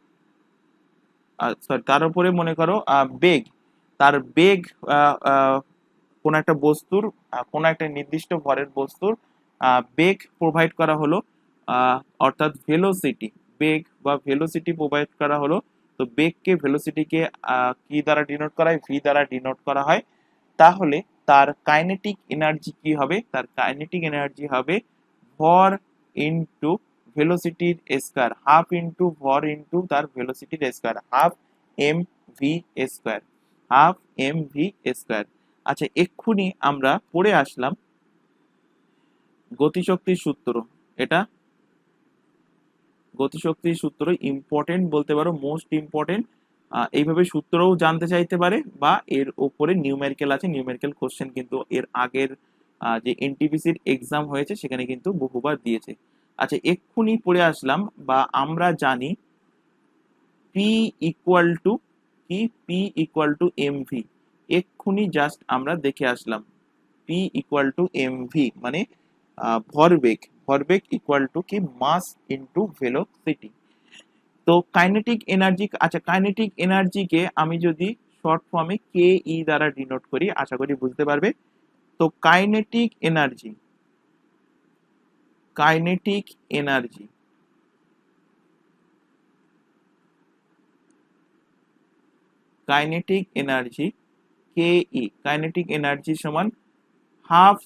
A: সরি তার উপরে মনে করো বেগ, তার বেগ কোন একটা বস্তুর, কোন একটা নির্দিষ্ট ভরের বস্তুর বেগ প্রোভাইড করা হলো, অর্থাৎ ভেলোসিটি, বেগ বা ভেলোসিটি প্রোভাইড করা হলো। তো বেগকে ভেলোসিটিকে কি দ্বারা ডিনোট করা হয়, ভি দ্বারা ডিনোট করা হয়। তাহলে তার কাইনেটিক এনার্জি কি হবে, তার কাইনেটিক এনার্জি হবে ভর ইনটু ভেলোসিটির স্কয়ার, হাফ ইনটু ভর ইনটু তার ভেলোসিটির square, half M V square, half M V square. আচ্ছা এক্ষুনি আমরা পড়ে আসলাম গতিশক্তির সূত্র, এটা গতিশক্তির সূত্র ইম্পর্টেন্ট বলতে পারো, মোস্ট ইম্পর্টেন্ট। এইভাবে সূত্রও জানতে চাইতে পারে বা এর উপরে নিউমেরিক্যাল আছে, নিউমেরিক্যাল কোশ্চেন কিন্তু এর আগের যে এনটিপিসির এক্সাম হয়েছে সেখানে কিন্তু বহুবার দিয়েছে। আচ্ছা এক্ষুনি পড়ে আসলাম বা আমরা জানি পি ইকুয়াল টু কি, P equal to M V, এক্ষুনি জাস্ট আমরা দেখে আসলাম P equal to M V মানে ভরবেগ, ভরবেগ ইকুয়াল টু কি মাস ইনটু ভেলোসিটি। তো কাইনেটিক এনার্জি, আচ্ছা কাইনেটিক এনার্জিকে আমি যদি শর্ট ফর্মে কে ই দ্বারা ডিনোট করি, আশা করি বুঝতে পারবে। তো kinetic energy, kinetic energy, kinetic energy কে ই, কাইনেটিক এনার্জি সমান half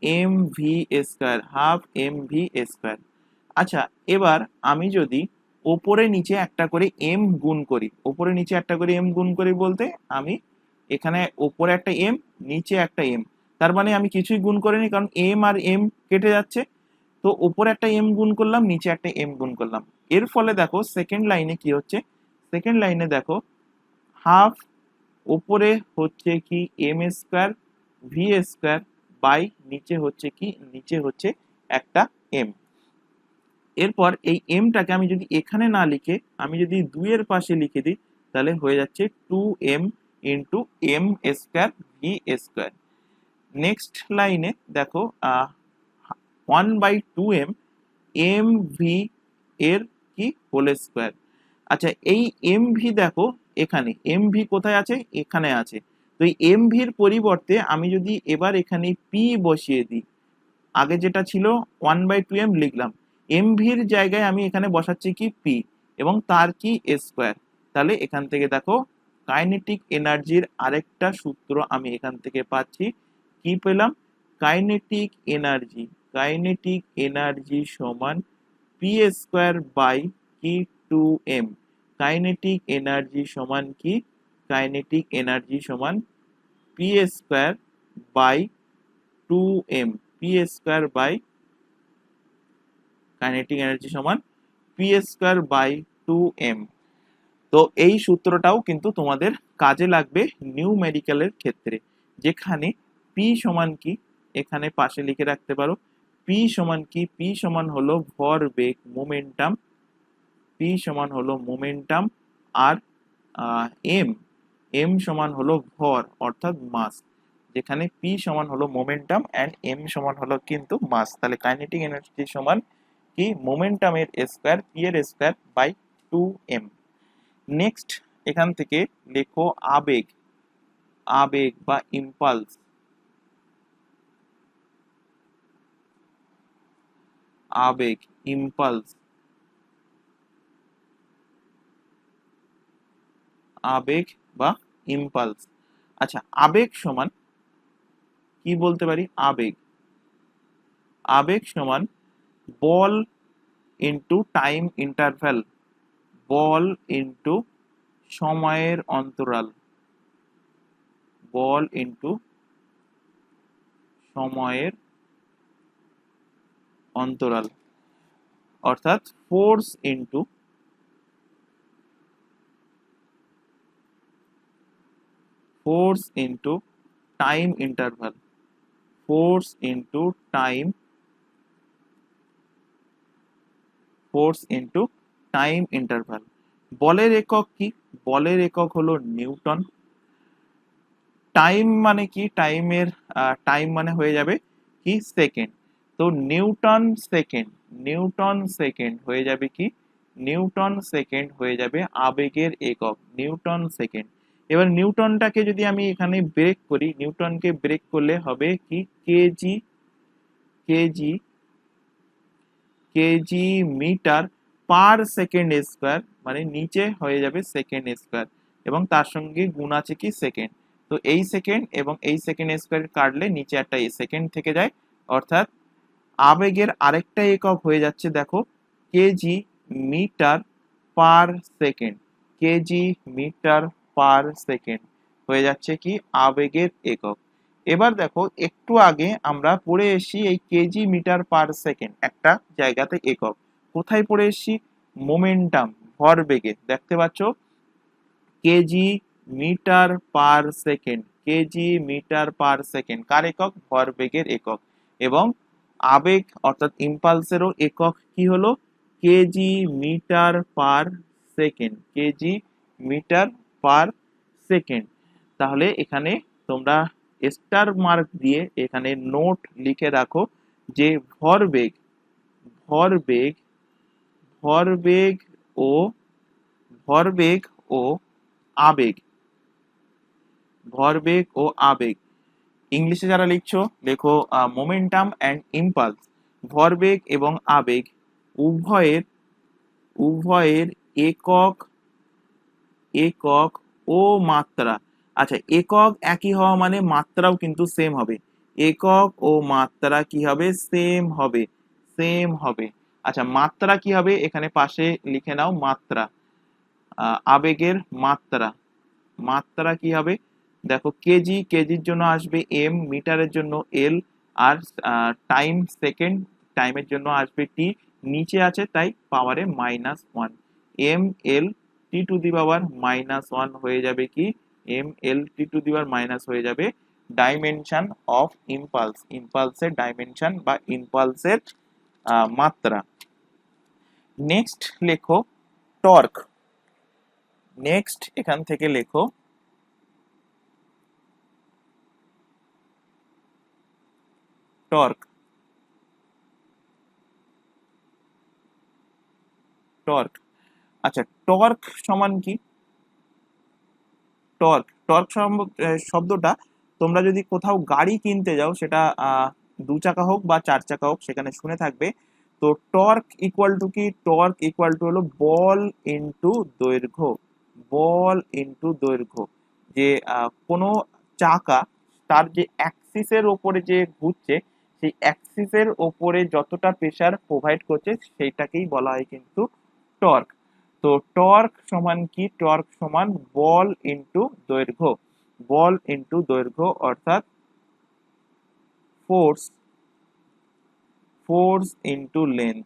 A: M V square, half M V square. আচ্ছা এবার আমি যদি ওপরে নিচে একটা করে এম গুণ করি, ওপরে নিচে একটা করে এম গুণ করি বলতে আমি এখানে ওপরে একটা এম, নিচে একটা এম, তার মানে আমি কিছুই গুণ করিনি, কারণ এম আর এম কেটে যাচ্ছে। তো ওপরে একটা এম গুণ করলাম, নিচে একটা এম গুণ করলাম। এর ফলে দেখো সেকেন্ড লাইনে কি হচ্ছে, সেকেন্ড লাইনে দেখো হাফ, ওপরে হচ্ছে কি m square v square by নিচে হচ্ছে কি, নিচে হচ্ছে একটা এম। এরপর এই এমটাকে আমি যদি এখানে না লিখে আমি যদি 2 এর পাশে লিখে দিই, তাহলে হয়ে যাচ্ছে 2m into m square v square. Next লাইনে দেখো 1/2m এম ভি এর কি হোল স্কোয়ার। আচ্ছা, এই এম ভি দেখো এখানে এম ভি কোথায় আছে, এখানে আছে। তো এই এম ভির পরিবর্তে আমি যদি এবার এখানে পি বসিয়ে দিই, আগে যেটা ছিল 1/2m লিখলাম, এম ভির জায়গায় আমি এখানে বসাচ্ছি কি পি এবং তার কি স্কোয়ার। তাহলে এখান থেকে দেখো কাইনেটিক এনার্জির আরেকটা সূত্র আমি এখান থেকে পাচ্ছি। কি পেলাম, কাইনেটিক এনার্জি, কাইনেটিক এনার্জি সমান পি স্কোয়ার বাই কি 2m। কাইনেটিক এনার্জি সমান কি, কাইনেটিক এনার্জি সমান p square by 2m, p square by kinetic energy সমান পি স্কোয়ার বাই 2m। তো এই সূত্রটাও কিন্তু তোমাদের কাজে লাগবে নিউমেরিক্যালের ক্ষেত্রে, যেখানে পি সমান কি এখানে পাশে লিখে রাখতে পারো। পি সমান কি, পি সমান হলো ভরবেগ মোমেন্টাম, পি সমান হলো মোমেন্টাম, আর এম, এম সমান হলো ভর অর্থাৎ মাস, যেখানে পি সমান হলো মোমেন্টাম অ্যান্ড এম সমান হলো কিন্তু মাস। তাহলে কাইনেটিক এনার্জি সমান কি মোমেন্টামের স্কোয়ার পি এর স্কোয়ার বাই 2m। নেক্সট এখান থেকে লেখো আবেগ, আবেগ বা ইম্পালস, আবেগ ইম্পালস, আবেগ বা ইম্পালস। আচ্ছা, আবেগ সমান কি বলতে পারি, আবেগ, আবেগ সমান বল ইন্টু টাইম ইন্টারভ্যাল, বল ইন্টু সময়ের অন্তরাল, বল ইন্টু সময়ের অন্তরাল, অর্থাৎ force into, force into time interval, force into time, force into time interval. বলের একক কি, বলের একক হলো নিউটন। টাইম মানে কি, টাইমের টাইম মানে হয়ে যাবে কি সেকেন্ড। তো নিউটন সেকেন্ড, নিউটন সেকেন্ড হয়ে যাবে কি, নিউটন সেকেন্ড হয়ে যাবে আবেগের একক, নিউটন সেকেন্ড। এবার নিউটনটাকে যদি আমি এখানে ব্রেক করি, নিউটনকে ব্রেক করলে হবে কি KG, KG, KG metre per second square, মানে নিচে হয়ে যাবে সেকেন্ড স্কোয়ার এবং তার সঙ্গে গুণ আছে কি সেকেন্ড। তো এই সেকেন্ড এবং এই সেকেন্ড স্কোয়ার কাটলে নিচে একটা সেকেন্ড থেকে যায়, অর্থাৎ আবেগের আরেকটা একক হয়ে যাচ্ছে দেখো KG metre per second, KG metre per second হয়ে যাচ্ছে কি আবেগের একক। এবার দেখো একটু আগে আমরা পড়ে এসেছি এই কেজি মিটার পার সেকেন্ড একটা জায়গাতে একক, কোথায় পড়ে এসেছি, মোমেন্টাম ভরবেগে, দেখতে পাচ্ছ KG metre per second, KG metre per second কার একক, ভরবেগের একক। এবং আবেগ অর্থাৎ ইম্পালসেরও একক কি হলো, KG metre per second, KG metre per second. তাহলে এখানে তোমরা স্টার মার্ক দিয়ে এখানে নোট লিখে রাখো যে ভরবেগ, ভরবেগ, ভরবেগ ও ভরবেগ ও আবেগ, ভরবেগ ও আবেগ, ইংলিশে যারা লিখছো লেখো মোমেন্টাম অ্যান্ড ইম্পালস। ভরবেগ এবং আবেগ উভয়ের, উভয়ের একক, একক ও মাত্রা। আচ্ছা, একক একই হওয়া মানে মাত্রাও কিন্তু সেম হবে, একক ও মাত্রা কি হবে, সেম হবে, সেম হবে। আচ্ছা, মাত্রা কি হবে এখানে পাশে লিখে নাও, মাত্রা, আবেগের মাত্রা। মাত্রা কি হবে দেখো, কেজি, কেজির জন্য আসবে এম, মিটারের জন্য এল, আর টাইম, সেকেন্ড, টাইমের জন্য আসবে টি, নিচে আছে তাই পাওয়ারে -1, M L T to the power -1 হয়ে যাবে কি, M L T to the power minus হয়ে যাবে ডাইমেনশন অফ ইম্পালস, ইম্পালসের ডাইমেনশন বা ইম্পালসের মাত্রা। নেক্সট লেখো টর্ক। নেক্সট এখান থেকে লেখো টর্ক। টর্ক, আচ্ছা টর্ক সমান কি, টর্ক, টর্ক শব্দটা তোমরা যদি কোথাও গাড়ি কিনতে যাও, সেটা 2 চাকা হোক বা 4 চাকা হোক, সেখানে শুনে থাকবে। তো টর্ক ইকুয়াল টু কি, টর্ক ইকুয়াল টু হলো বল ইনটু দৈর্ঘ্য, বল ইনটু দৈর্ঘ্য। যে কোনো চাকা তার যে অ্যাক্সিসের ওপরে যে ঘুরছে, সেই অ্যাক্সিসের ওপরে যতটা প্রেসার প্রোভাইড করছে সেইটাকেই বলা হয় কিন্তু টর্ক। তো টর্ক সমান কি, টর্ক সমান বল ইনটু দৈর্ঘ্য, বল ইনটু দৈর্ঘ্য অর্থাৎ force, force into length,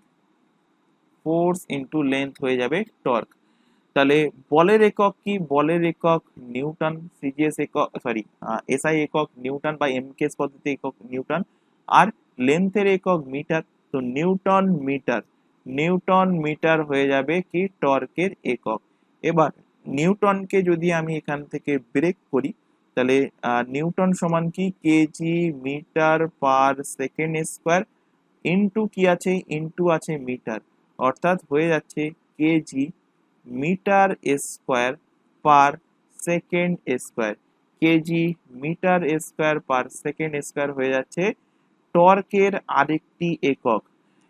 A: force into length হয়ে যাবে টর্ক। তাহলে বলের একক কি, বলের একক নিউটন, সিজিএস একক, সরি এসআই একক নিউটন বা এমকেএস পদ্ধতি একক নিউটন, আর লেন্থের একক মিটার। তো নিউটন মিটার, নিউটন মিটার হয়ে যাবে কি টর্কের একক। এবার নিউটনকে যদি আমি এখান থেকে ব্রেক করি, তাহলে নিউটন সমান কি, kg metre per second square, into কি আছে, ইনটু আছে মিটার, অর্থাৎ হয়ে যাচ্ছে kg metre square per second square, kg metre square per second square হয়ে যাচ্ছে টর্কের আরেকটি একক।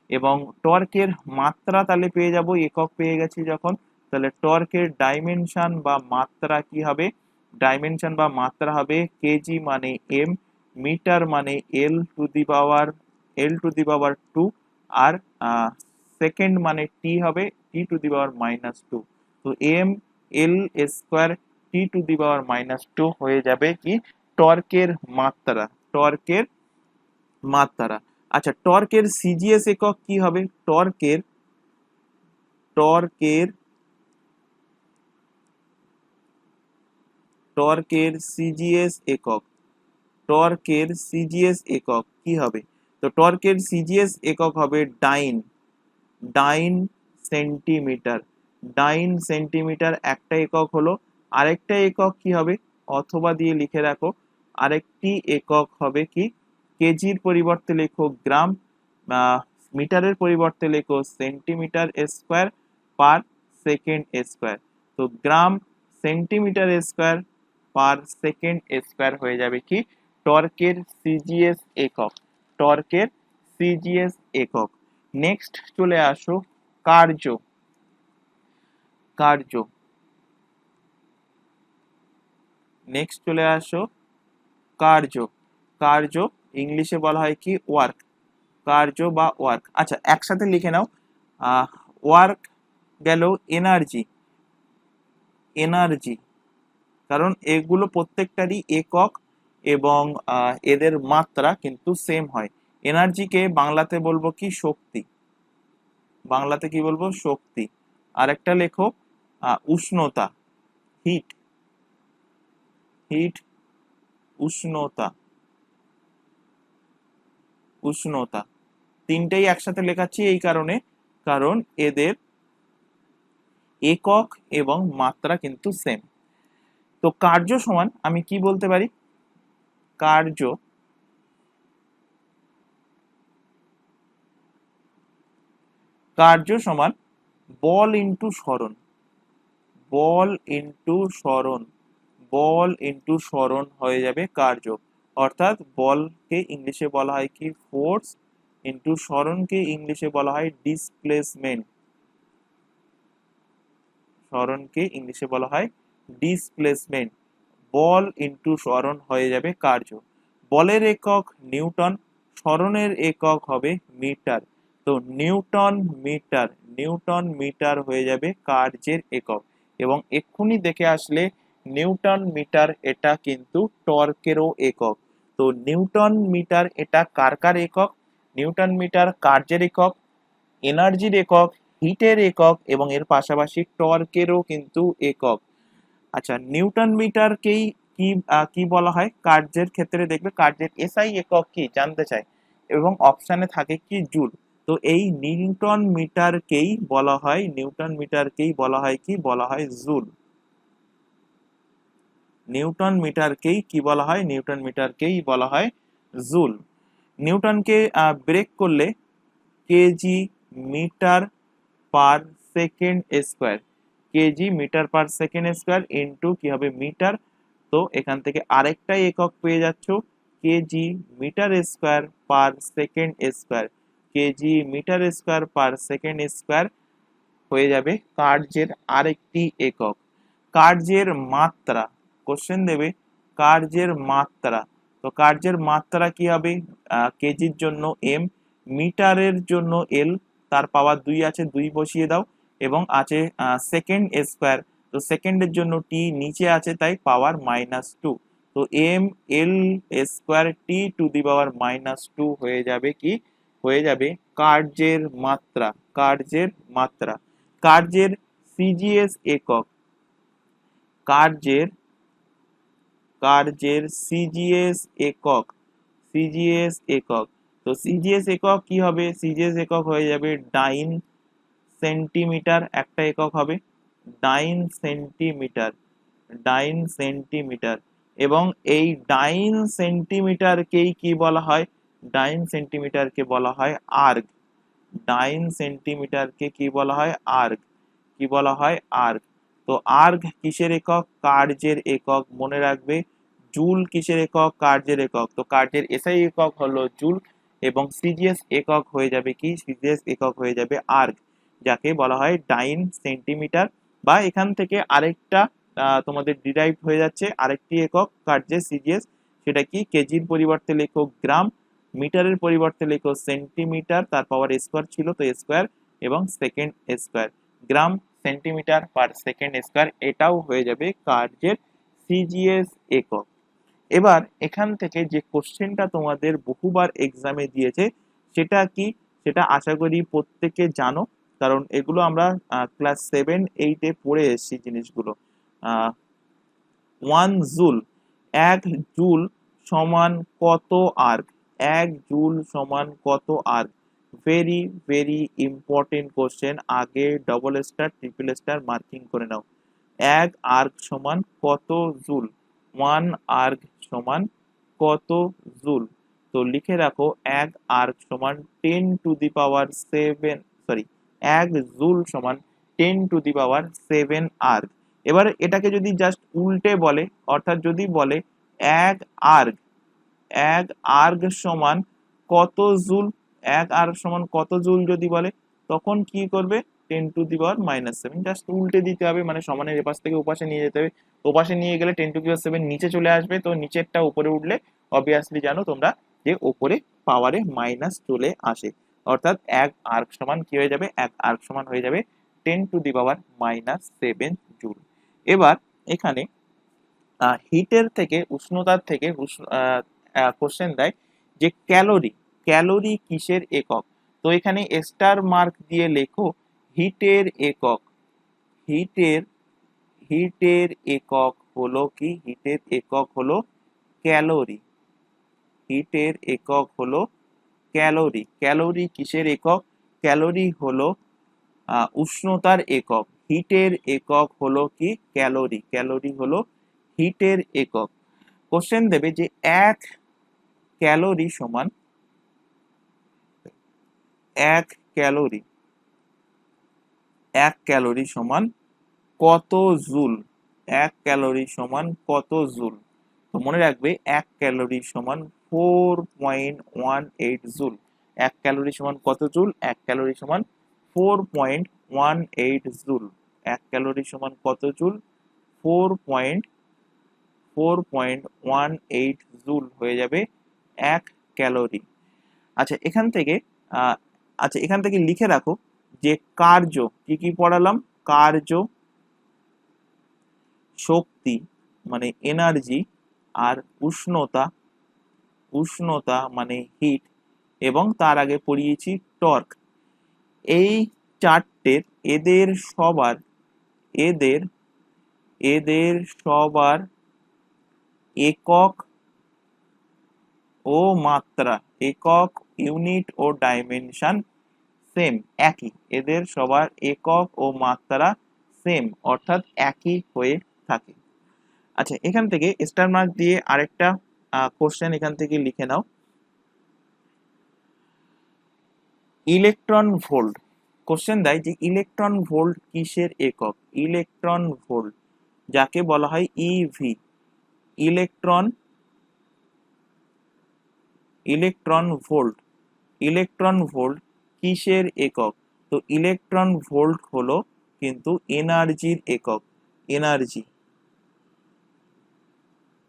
A: এবং টর্কের মাত্রা তাহলে পেয়ে যাব, একক পেয়ে গেছি যখন, তাহলে টর্কের ডাইমেনশন বা মাত্রা কি হবে, ডাইমেনশন বা মাত্রা হবে কেজি মানে এম, মিটার মানে এল to the power 2, R second মানে টি হবে T⁻²। তো এম এল স্কোয়ার T⁻² হয়ে যাবে কি টর্কের মাত্রা, টর্কের মাত্রা। আচ্ছা, টর্কের সিজিএস একক কি হবে, টর্কের, টর্কের, টর্কের সিজিএস একক, টর্কের সিজিএস একক কি হবে, তো টর্কের সিজিএস একক হবে ডাইন, ডাইন সেন্টিমিটার, ডাইন সেন্টিমিটার একটা একক হলো। আরেকটা একক কি হবে, অথবা দিয়ে লিখে রাখো, আরেকটি একক হবে কি, কেজির পরিবর্তে লেখো গ্রাম, মিটারের পরিবর্তে লেখো centimetre square per second square. তো gram centimetre square per second square হয়ে যাবে কি টর্কের সিজিএস একক, টর্কের সিজিএস একক। নেক্সট চলে আসো কার্য, কার্য, নেক্সট চলে আসো কার্য, কার্য ইংলিশে বলা হয় কি ওয়ার্ক, কার্য বা ওয়ার্ক। আচ্ছা একসাথে লিখে নাও, ওয়ার্ক গেল এনার্জি, এনার্জি, কারণ এগুলো প্রত্যেকটারই একক এবং এদের মাত্রা কিন্তু সেম হয়। এনার্জিকে বাংলাতে বলবো কি শক্তি, বাংলাতে কি বলবো শক্তি। আরেকটা লেখো উষ্ণতা, হিট, হিট, উষ্ণতা, উষ্ণতা। তিনটেই একসাথে লেখাচ্ছি এই কারণে, কারণ এদের একক এবং মাত্রা কিন্তু সেম। তো কার্য সমান আমি কি বলতে পারি, কার্য, কার্য সমান বল ইন্টু সরণ, বল ইন্টু সরণ, বল ইন্টু সরণ হয়ে যাবে কার্য। অর্থাৎ বলকে ইংলিশে বলা হয় কি ফোর্স, ইন্টু সরণকে ইংলিশে বলা হয় ডিসপ্লেসমেন্ট, সরণকে ইংলিশে বলা হয় ডিসপ্লেসমেন্ট। বল ইন্টু সরণ হয়ে যাবে কার্য। বলের একক নিউটন, সরণের একক হবে মিটার। তো নিউটন মিটার, নিউটন মিটার হয়ে যাবে কার্যের একক। এবং এক্ষুনি দেখে আসলে নিউটন মিটার এটা কিন্তু টর্কেরও একক। তো নিউটন মিটার এটা কার কার একক? নিউটন মিটার কার্যের একক, এনার্জির একক, হিটের একক এবং এর পাশাপাশি টর্কেরও কিন্তু একক। আচ্ছা, নিউটন মিটারকেই কি কি বলা হয় কার্যের ক্ষেত্রে? দেখবে কার্যের এসআই একক কি জানতে চায় এবং অপশানে থাকে কি জুল। তো এই নিউটন মিটারকেই বলা হয়, নিউটন মিটারকেই বলা হয় কি বলা হয় জুল। নিউটন মিটারকেই কি বলা হয়? নিউটন মিটারকেই বলা হয় জুল। নিউটনকে ব্রেক করলে kg metre per second square, kg metre per second square into কি হবে মিটার। তো এখান থেকে আরেকটা একক পেয়ে যাচ্ছ, kg metre square per second square, kg metre square per second square হয়ে যাবে কার্যের আরেকটি একক। কার্যের মাত্রা, কোশ্চেন দেবে কার্যের মাত্রা। তো কার্যের মাত্রা কি হবে? কেজির জন্য এম, মিটারের জন্য এল, তার পাওয়ার 2 আছে, 2 বসিয়ে দাও, এবং আছে সেকেন্ড স্কোয়ার। তো সেকেন্ডের জন্য টি নিচে আছে তাই পাওয়ার -2। তো M L square T to the power -2 হয়ে যাবে কি? হয়ে যাবে কার্যের মাত্রা, কার্যের মাত্রা। কার্যের সিজিএস একক, কার্যের কার্যের সিজিএস একক, সিজিএস একক। তো সিজিএস একক কি হবে? সিজিএস একক হয়ে যাবে ডাইন সেন্টিমিটার, একটা একক হবে ডাইন সেন্টিমিটার, ডাইন সেন্টিমিটার। এবং এই ডাইন সেন্টিমিটারকেই কি বলা হয়? ডাইন সেন্টিমিটারকে বলা হয় আর্গ। ডাইন সেন্টিমিটারকে কি বলা হয়? আর্গ। কি বলা হয়? আর্গ। তো আর্গ কিসের একক? কার্যের একক। মনে রাখবে জুল কিসের একক? কার্যের একক। তো কার্যের এসআই একক হলো জুল এবং সিজিএস একক হয়ে যাবে কি? সিজিএস একক হয়ে যাবে আর্গ, যাকে বলা হয় ডাইন সেন্টিমিটার। বা এখান থেকে আরেকটা তোমাদের ডিরাইভ হয়ে যাচ্ছে আরেকটি একক কার্যের সিজিএস, সেটা কি? কেজির পরিবর্তে লেখো গ্রাম, মিটারের পরিবর্তে লেখো সেন্টিমিটার, তার পাওয়ার স্কোয়ার ছিল তো স্কোয়ার, এবং সেকেন্ড স্কোয়ার। গ্রাম সেন্টিমিটার পার সেকেন্ড স্কোয়ার, এটাও হয়ে যাবে কার্যের সিজিএস একক। এবার এখান থেকে যে কোশ্চেনটা তোমাদের বহুবার এক্সামে দিয়েছে সেটা কি? সেটা আশা করি প্রত্যেকে জানো, কারণ এগুলো আমরা ক্লাস 7-8-এ পড়ে এসেছি জিনিসগুলো। 1 জুল, 1 জুল সমান কত আর্গ? 1 জুল সমান কত erg? Very very important question, আগে double star triple star marking করে নাও। 1 আর্গ সমান কত জুল? 1 আর্গ সমান কত জুল? তো লিখে রাখো 1 আর্গ সমান 10⁻⁷, সরি, 1 জুল সমান 10⁻⁷ আর্গ। এবার এটাকে যদি জাস্ট উল্টে বলে, অর্থাৎ যদি বলে 1 আর্গ, 1 আর্গ সমান কত জুল, 1 আর্গ সমান কত জুল যদি বলে, তখন কি করবে? 10⁻⁷, জাস্ট উল্টে দিতে হবে, মানে সমানের এপাশ থেকে ওপাশে নিয়ে যেতে হবে। ওপাশে নিয়ে গেলে 10⁻⁷ নিচে চলে আসবে, তো নিচেরটা উপরে উঠলে অবভিয়াসলি জানো তোমরা যে উপরে পাওয়ারে মাইনাস চলে আসে, অর্থাৎ 1 আর্গ সমান কি হয়ে যাবে? 1 আর্গ সমান হয়ে যাবে 10⁻⁷ জুল। এবার এখানে হিটের থেকে, উষ্ণতার থেকে কোশ্চেন দেয় যে ক্যালোরি, ক্যালোরি কিসের একক? তো এখানে স্টার মার্ক দিয়ে লেখো হিটের একক। হিটের হিটের একক হলো কি? হিটের একক হলো ক্যালোরি। হিটের একক হলো ক্যালোরি। ক্যালোরি কিসের একক? ক্যালোরি হলো উষ্ণতার একক। হিটের একক হলো কি? ক্যালোরি। ক্যালোরি হলো হিটের একক। কোশ্চেন দেবে যে 1 ক্যালোরি সমান, 1 ক্যালোরি, 1 ক্যালোরি সমান কত জুল? 1 ক্যালোরি সমান কত জুল? তো মনে রাখবে 1 ক্যালোরি সমান 4.18 জুল। 1 ক্যালোরি সমান কত জুল? 1 ক্যালোরি সমান 4.18 জুল। 1 ক্যালোরি সমান কত জুল? 4.18 জুল হয়ে যাবে 1 ক্যালোরি। আচ্ছা, এখান থেকে আচ্ছা, এখান থেকে লিখে রাখো যে কার্য কি কি পড়ালাম। কার্য, শক্তি মানে এনার্জি, আর উষ্ণতা, উষ্ণতা মানে হিট, এবং তার আগে পড়িয়েছি টর্ক। এই চারটের এদের সবার এদের এদের সবার একক ও মাত্রা, একক, ইউনিট ও ডাইমেনশন সেম, একই। এদের সবার একক ও মাত্রা সেম, অর্থাৎ একই হয়ে থাকে। আচ্ছা, এখান থেকে স্টার মার্ক দিয়ে আরেকটা কোশ্চেন এখান থেকে লিখে নাও। ইলেকট্রন ভোল্ট, কোশ্চেন দেয় যে ইলেকট্রন ভোল্ট কিসের একক। ইলেকট্রন ভোল্ট, যাকে বলা হয় EV, electron electron volt, electron volt কিসের একক? তো ইলেকট্রন ভোল্ট হলো কিন্তু এনার্জির একক। এনার্জি,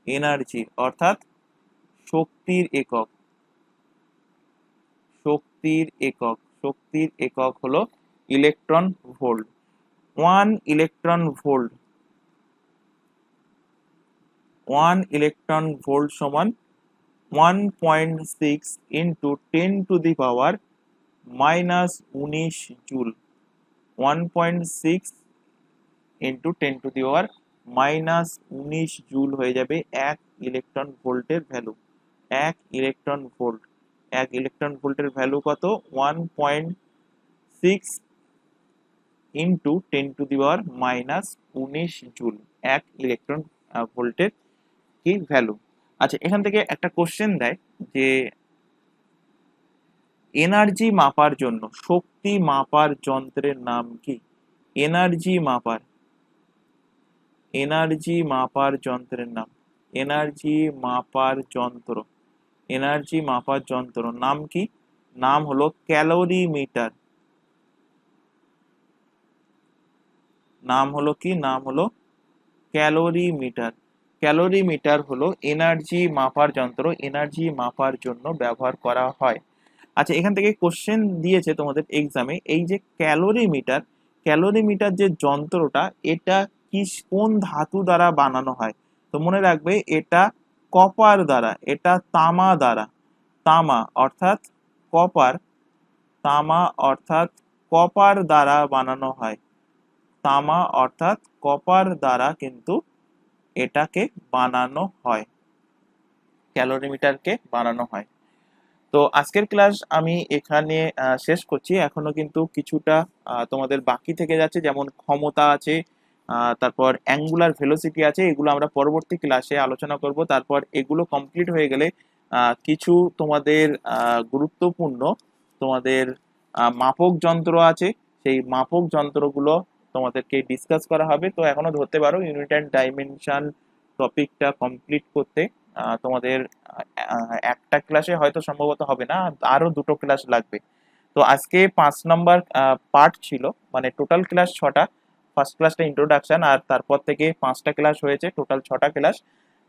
A: এনার্জি অর্থাৎ শক্তির একক, শক্তির একক, শক্তির একক হলো electron volt. 1 electron volt, 1 electron volt সমান 1.6 ইন্টু 10⁻⁻19 জুল। 1.6 ইন্টু 10⁻⁻19 জুল হয়ে যাবে 1 ইলেকট্রন ভোল্টের ভ্যালু। 1 ইলেকট্রন ভোল্ট, 1 ইলেকট্রন ভোল্টের ভ্যালু কত? 1.6 ইন্টু 10⁻⁻19 জুল, 1 ইলেকট্রন ভোল্টের কি ভ্যালু। আচ্ছা, এখান থেকে একটা কোশ্চেন দেয় যে এনার্জি মাপার জন্য শক্তি মাপার যন্ত্রের নাম কি? এনার্জি মাপার, এনার্জি মাপার যন্ত্রের নাম, এনার্জি মাপার যন্ত্র, এনার্জি মাপার যন্ত্র নাম কি? নাম হলো ক্যালোরিমিটার। নাম হলো কি? নাম হলো ক্যালোরিমিটার। ক্যালোরিমিটার হলো এনার্জি মাপার যন্ত্র, এনার্জি মাপার জন্য ব্যবহার করা হয়। আচ্ছা, এখান থেকে কোশ্চেন দিয়েছে তোমাদের এক্সামে, এই যে ক্যালোরিমিটার, ক্যালোরিমিটার যে যন্ত্রটা, এটা কি কোন ধাতু দ্বারা বানানো হয়? তো মনে রাখবে এটা কপার দ্বারা, এটা তামা দ্বারা, তামা অর্থাৎ কপার, তামা অর্থাৎ কপার দ্বারা বানানো হয়, তামা অর্থাৎ কপার দ্বারা কিন্তু এটাকে বানানো হয়, ক্যালোরিমিটারকে বানানো হয়। তো আজকের ক্লাস আমি এখানে শেষ করছি। এখনো কিন্তু কিছুটা তোমাদের বাকি থেকে যাচ্ছে, যেমন ক্ষমতা আছে, তারপর অ্যাঙ্গুলার ভেলোসিটি আছে, এগুলো আমরা পরবর্তী ক্লাসে আলোচনা করব। তারপর এগুলো কমপ্লিট হয়ে গেলে কিছু তোমাদের গুরুত্বপূর্ণ তোমাদের মাপক যন্ত্র আছে, সেই মাপক যন্ত্রগুলো তোমাদেরকে ডিসকাস করা হবে। তো এখনো ধরতে পারো ইউনিট অ্যান্ড ডাইমেনশন টপিকটা কমপ্লিট করতে তোমাদের একটা ক্লাসে হয়তো সম্ভবত হবে না, আরো দুটো ক্লাস লাগবে। তো আজকে 5 নম্বর পার্ট ছিল, মানে টোটাল ক্লাস 6টা। ফার্স্ট ক্লাসটা ইন্ট্রোডাকশন, আর তারপর থেকে 5টা ক্লাস হয়েছে, টোটাল 6টা ক্লাস।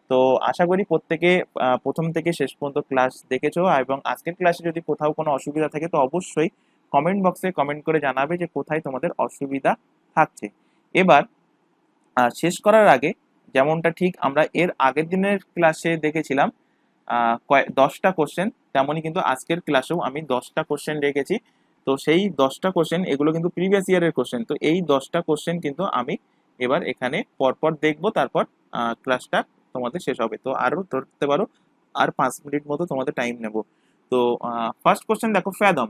A: তো আশা করি প্রত্যেকে প্রথম থেকে শেষ পর্যন্ত ক্লাস দেখেছো, এবং আজকের ক্লাসে যদি কোথাও কোনো অসুবিধা থাকে তো অবশ্যই কমেন্ট বক্সে কমেন্ট করে জানাবে যে কোথায় তোমাদের অসুবিধা থাকছে। এবার শেষ করার আগে, যেমনটা ঠিক আমরা এর আগের দিনের ক্লাসে দেখেছিলাম 10টা কোশ্চেন, তেমনই কিন্তু আজকের ক্লাসেও আমি 10টা কোশ্চেন রেখেছি। তো সেই 10টা কোশ্চেন, এগুলো কিন্তু প্রিভিয়াস ইয়ারের কোশ্চেন, তো এই 10টা কোশ্চেন কিন্তু আমি এবার এখানে পরপর দেখবো, তারপর ক্লাসটা তোমাদের শেষ হবে। তো আরো ধরতে পারো আর 5 মিনিট মতো তোমাদের টাইম নেব। তো ফার্স্ট কোশ্চেন দেখো, fathom,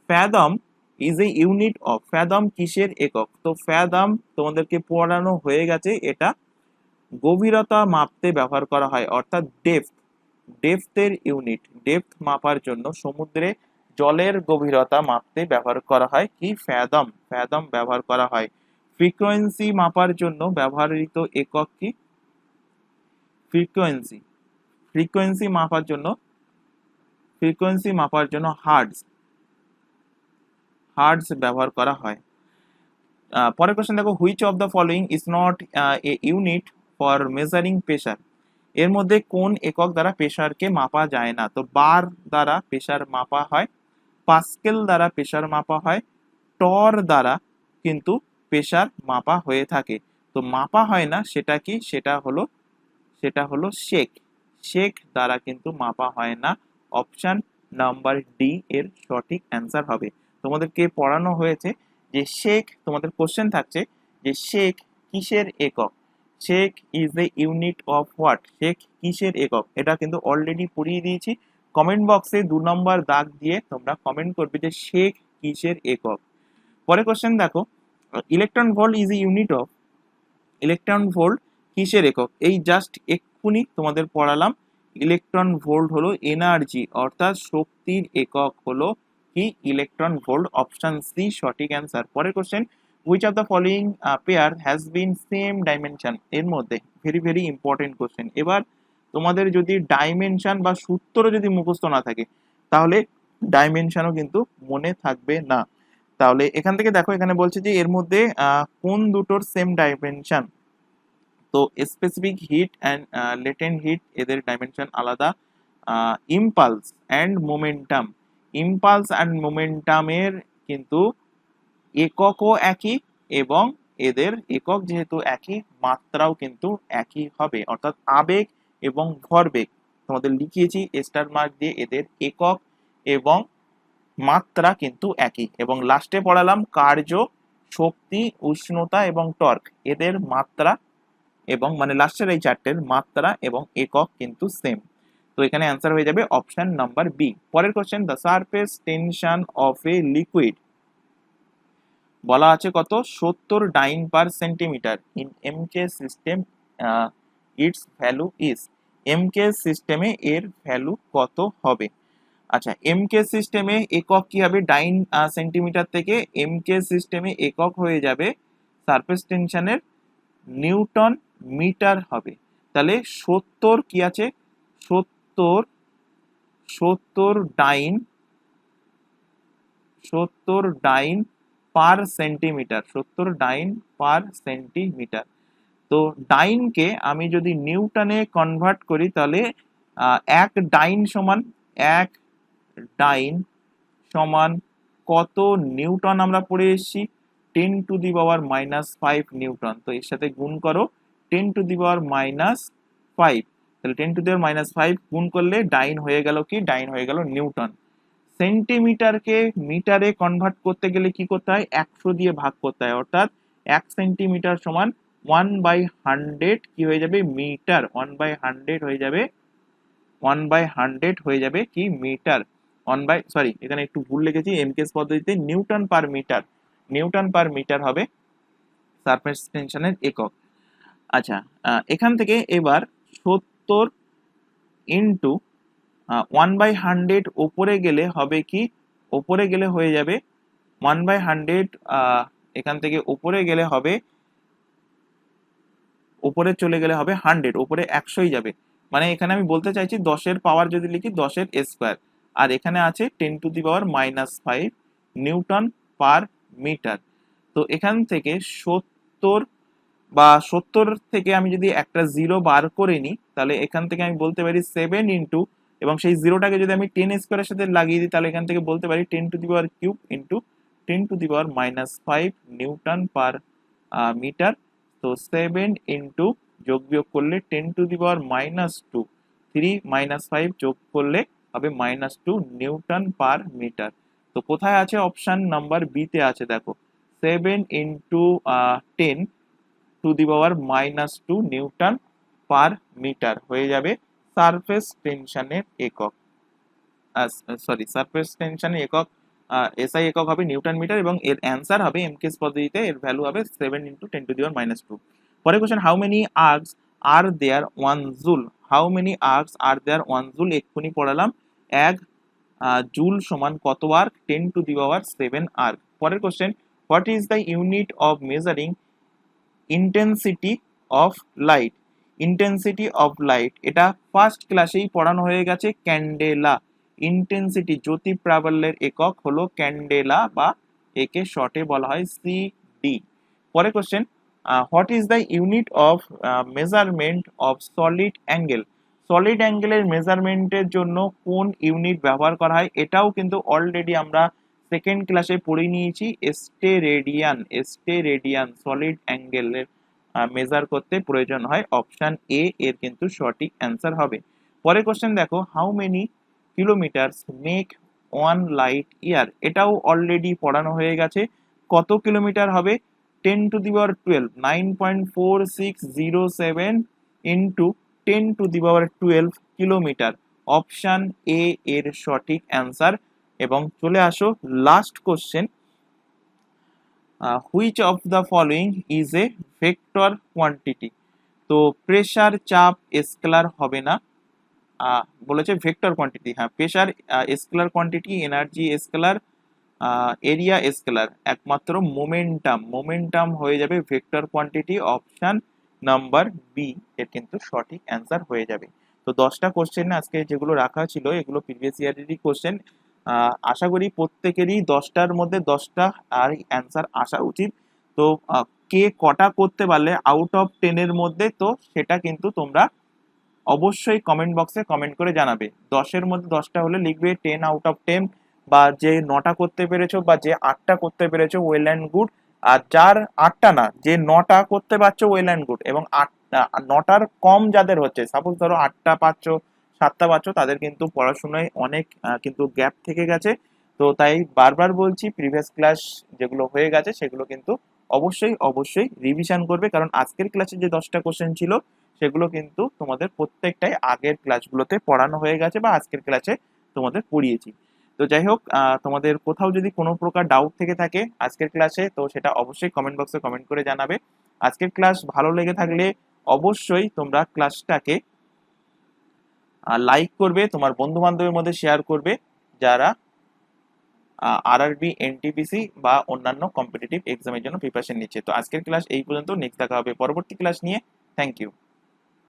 A: fathom is a unit of, fathom কিসের একক? তো ফ্যাদম তোমাদেরকে পড়ানো হয়ে গেছে, এটা গভীরতা মাপতে ব্যবহার করা হয়, অর্থাৎ ডেপথ, ডেপথের ইউনিট, ডেপথ মাপার জন্য সমুদ্রে জলের গভীরতা মাপতে ব্যবহার করা হয় কি? ফ্যাদম, ফ্যাদম ব্যবহার করা হয়। ফ্রিকোয়েন্সি মাপার জন্য ব্যবহৃত একক কি? ফ্রিকোয়েন্সি, ফ্রিকোয়েন্সি মাপার জন্য, ফ্রিকোয়েন্সি মাপার জন্য হার্টজ, হার্টজ ব্যবহার করা হয়। পরের কোশ্চেন দেখো, which of the following is not a unit for measuring pressure, এর মধ্যে কোন একক দ্বারা প্রেসারকে মাপা যায় না? তো বার দ্বারা প্রেসার মাপা হয়, পাস্কেল দ্বারা প্রেসার মাপা হয়, টর দ্বারা কিন্তু প্রেসার মাপা হয়ে থাকে। তো মাপা হয় না সেটা কি, সেটা হলো শেক। শেক দ্বারা কিন্তু মাপা হয় না। অপশন নাম্বার ডি এর সঠিক অ্যান্সার হবে। তোমাদেরকে পড়ানো হয়েছে যে শেক, তোমাদের কোশ্চেন থাকছে যে শেক কিসের একক, shake is the unit of what, shake কিসের একক, এটা কিন্তু অলরেডি পড়িয়ে দিয়েছি। কমেন্ট বক্সে 2 নম্বর দাগ দিয়ে তোমরা কমেন্ট করবে যে শেক কিসের একক। পরে কোশ্চেন দেখো, electron volt is a unit of, electron volt কিসের একক, এই জাস্ট এক্ষুনি তোমাদের পড়ালাম। ইলেকট্রন ভোল্ট হলো এনার্জি অর্থাৎ শক্তির একক হলো কি ইলেকট্রন ভোল্ট। অপশন সি সঠিক অ্যান্সার। পরের question, which of the following pair has been same dimension, এর মধ্যে ভেরি ভেরি ইম্পর্টেন্ট কোশ্চেন। এবার তোমাদের যদি ডাইমেনশন বা সূত্র যদি মুখস্থ না থাকে তাহলে ডাইমেনশনও কিন্তু মনে থাকবে না। তাহলে এখান থেকে দেখো, এখানে বলছে যে এর মধ্যে কোন দুটোর সেম ডাইমেনশন। তো specific heat and latent heat এদের ডাইমেনশন আলাদা। Impulse and momentum, impulse and মোমেন্টামের কিন্তু এককও একই এবং এদের একক যেহেতু একই, মাত্রাও কিন্তু একই হবে, অর্থাৎ আবেগ এবং ভরবেগ তোমাদের লিখিয়েছি স্টার মার্ক দিয়ে, এদের একক এবং মাত্রা কিন্তু একই। এবং লাস্টে পড়ালাম কার্য, শক্তি, উষ্ণতা এবং টর্ক, এদের মাত্রা এবং মানে লাস্টের এই চারটের মাত্রা এবং একক কিন্তু সেম। তো এখানে অ্যান্সার হয়ে যাবে অপশন নাম্বার বি। পরের question, the surface tension of a liquid, বলা আছে কত, 70 dyne per centimetre in MKS system, its value is, MKS সিস্টেমে এর ভ্যালু কত হবে। আচ্ছা, এমকে সিস্টেমে একক কি হবে, ডাইন সেন্টিমিটার থেকে এমকে সিস্টেমে একক হয়ে যাবে সারফেস টেনশনের নিউটন মিটার হবে। তাহলে 70 কি আছে, 70 70 ডাইন, 70 dyne per centimetre, 70 dyne per centimetre. তো ডাইনকে আমি যদি নিউটনে কনভার্ট করি তাহলে এক ডাইন সমান, এক ডাইন সমান কত নিউটন আমরা পড়ে এসেছি, 10 টু দি পাওয়ার -5 নিউটন। তো এর সাথে গুণ করো 10 টু দি পাওয়ার -5, তাহলে 10 টু দি পাওয়ার -5 গুণ করলে ডাইন হয়ে গেল কি, ডাইন হয়ে গেল নিউটন। সেন্টিমিটারকে মিটারে কনভার্ট করতে গেলে কি করতে হয়, 100 দিয়ে ভাগ করতে হয়, অর্থাৎ 1 সেন্টিমিটার সমান 1/100 কি হয়ে যাবে মিটার, 1/100 হয়ে যাবে, 1/100 হয়ে যাবে কি মিটার, সরি এখানে একটু ভুল লিখেছি, এমকেএস পদ্ধতিতে newton per metre, newton per metre হবে সারফেস টেনশনের একক। আচ্ছা, এখান থেকে এবার 70 ইন্টু 1/100 ওপরে গেলে হবে কি, ওপরে গেলে হয়ে যাবে 1/100, এখান থেকে ওপরে গেলে হবে, ওপরে চলে গেলে হবে 100, ওপরে 100ই যাবে, মানে এখানে আমি বলতে চাইছি 10 এর পাওয়ার যদি লিখি 10 এর স্কোয়ার, আর এখানে আছে 10 to the power -5 newton per metre. তো এখান থেকে 70 বা 70 থেকে আমি যদি একটা জিরো বার করে নিই তাহলে এখান থেকে আমি বলতে পারি 7 ইন্টু, এবং সেই জিরোটাকে যদি আমি 10 স্কোয়ারের সাথে লাগিয়ে দিই তাহলে এখান থেকে বলতে পারি 10 to the power cube into 10 to the power -5 newton per metre. তো 7 ইন্টু যোগ বিয়োগ করলে 10 টু দি পাওয়ার -2, 3 -5 যোগ করলে হবে -2 নিউটন পার মিটার। তো কোথায় আছে, অপশন নাম্বার বি তে আছে, দেখো 7 into 10 to the power -2 newton per metre হয়ে যাবে সারফেস টেনশনের একক, সরি সারফেস টেনশনের একক, এসআই একক হবে নিউটন মিটার, এবং এর অ্যান্সার হবে এমকেএস পদ্ধতিতে এর ভ্যালু হবে 7 ইন্টু 10 টু দি পাওয়ার -2। পরের question, how many ergs are there 1 joule, how many ergs are there 1 joule, এক্ষুনি পড়ালাম, 1 জুল সমান কত erg, 10 to the power 7 erg. পরের question, what is the unit of measuring intensity of light, intensity of light এটা first ক্লাসেই পড়ানো হয়ে গেছে, ক্যান্ডেলা, ইন্টেন্সিটি জ্যোতি প্রাবল্যের একক হলো ক্যান্ডেলা বা একে শর্টে বলা হয় সিডি। পরে question, what is the unit of measurement of solid angle, solid অ্যাঙ্গেলের মেজারমেন্টের জন্য কোন ইউনিট ব্যবহার করা হয়, এটাও কিন্তু অলরেডি আমরা সেকেন্ড ক্লাসে পড়ে নিয়েছি। স্টেরেডিয়ান সলিড অ্যাঙ্গেলের মেজার করতে প্রয়োজন হয়। অপশন এ এর কিন্তু সঠিক অ্যান্সার হবে। পরের কোশ্চেন দেখো, how many kilometres make one light year, এটাও অলরেডি পড়ানো হয়ে গেছে। কত কিলোমিটার হবে? 10^12, 9.4607 ইন্টু 10^12 কিলোমিটার। অপশন এ এর সঠিক অ্যান্সার। এবং চলে আসো last question, which of the following is a vector quantity. তো প্রেসার, চাপ, স্কেলার হবে না, বলেছে ভেক্টর কোয়ান্টিটি। হ্যাঁ, pressure scalar quantity, energy scalar, area scalar, একমাত্র মোমেন্টাম হয়ে যাবে vector quantity. Option number B এর কিন্তু সঠিক অ্যান্সার হয়ে যাবে। তো 10টা কোশ্চেন আজকে যেগুলো রাখা ছিল এগুলো প্রিভিয়াস ইয়ারেরই কোশ্চেন। আশা করি প্রত্যেকেরই 10টার মধ্যে 10টা আর অ্যান্সার আসা উচিত। তো কে কটা করতে পারলে আউট অফ 10-এর মধ্যে, তো সেটা কিন্তু তোমরা অবশ্যই কমেন্ট বক্সে কমেন্ট করে জানাবে। 10-এর মধ্যে 10টা হলে লিখবে 10 আউট অফ 10, বা যে 9টা করতে পেরেছো বা যে 8টা করতে পেরেছো ওয়েল অ্যান্ড গুড। আর যার 8টা না, যে 9টা করতে পারছো ওয়েল অ্যান্ড গুড। এবং 9টার কম যাদের হচ্ছে, সাপোজ ধরো 8টা পাচ্ছো, 7টা পাচ্ছো, তাদের কিন্তু পড়াশোনায় অনেক কিন্তু গ্যাপ থেকে গেছে। তো তাই বারবার বলছি, প্রিভিয়াস ক্লাস যেগুলো হয়ে গেছে সেগুলো কিন্তু অবশ্যই রিভিশন করবে, কারণ আজকের ক্লাসে যে 10টা কোশ্চেন ছিল সেগুলো কিন্তু তোমাদের প্রত্যেকটাই আগের ক্লাসগুলোতে পড়ানো হয়ে গেছে বা আজকের ক্লাসে তোমাদের পড়িয়েছি। তো যাই হোক, তোমাদের কোথাও যদি কোনো প্রকার ডাউট থেকে থাকে আজকের ক্লাসে, তো সেটা অবশ্যই কমেন্ট বক্সে কমেন্ট করে জানাবে। আজকের ক্লাস ভালো লেগে থাকলে অবশ্যই তোমরা ক্লাসটাকে লাইক করবে, তোমার বন্ধু বান্ধবের মধ্যে শেয়ার করবে যারা আরআরবি, এনটিপিসি বা অন্যান্য কম্পিটিটিভ এক্সামের জন্য প্রিপারেশন নিচ্ছে। তো আজকের ক্লাস এই পর্যন্ত, নেক্সট দেখা হবে পরবর্তী ক্লাস নিয়ে। Thank you.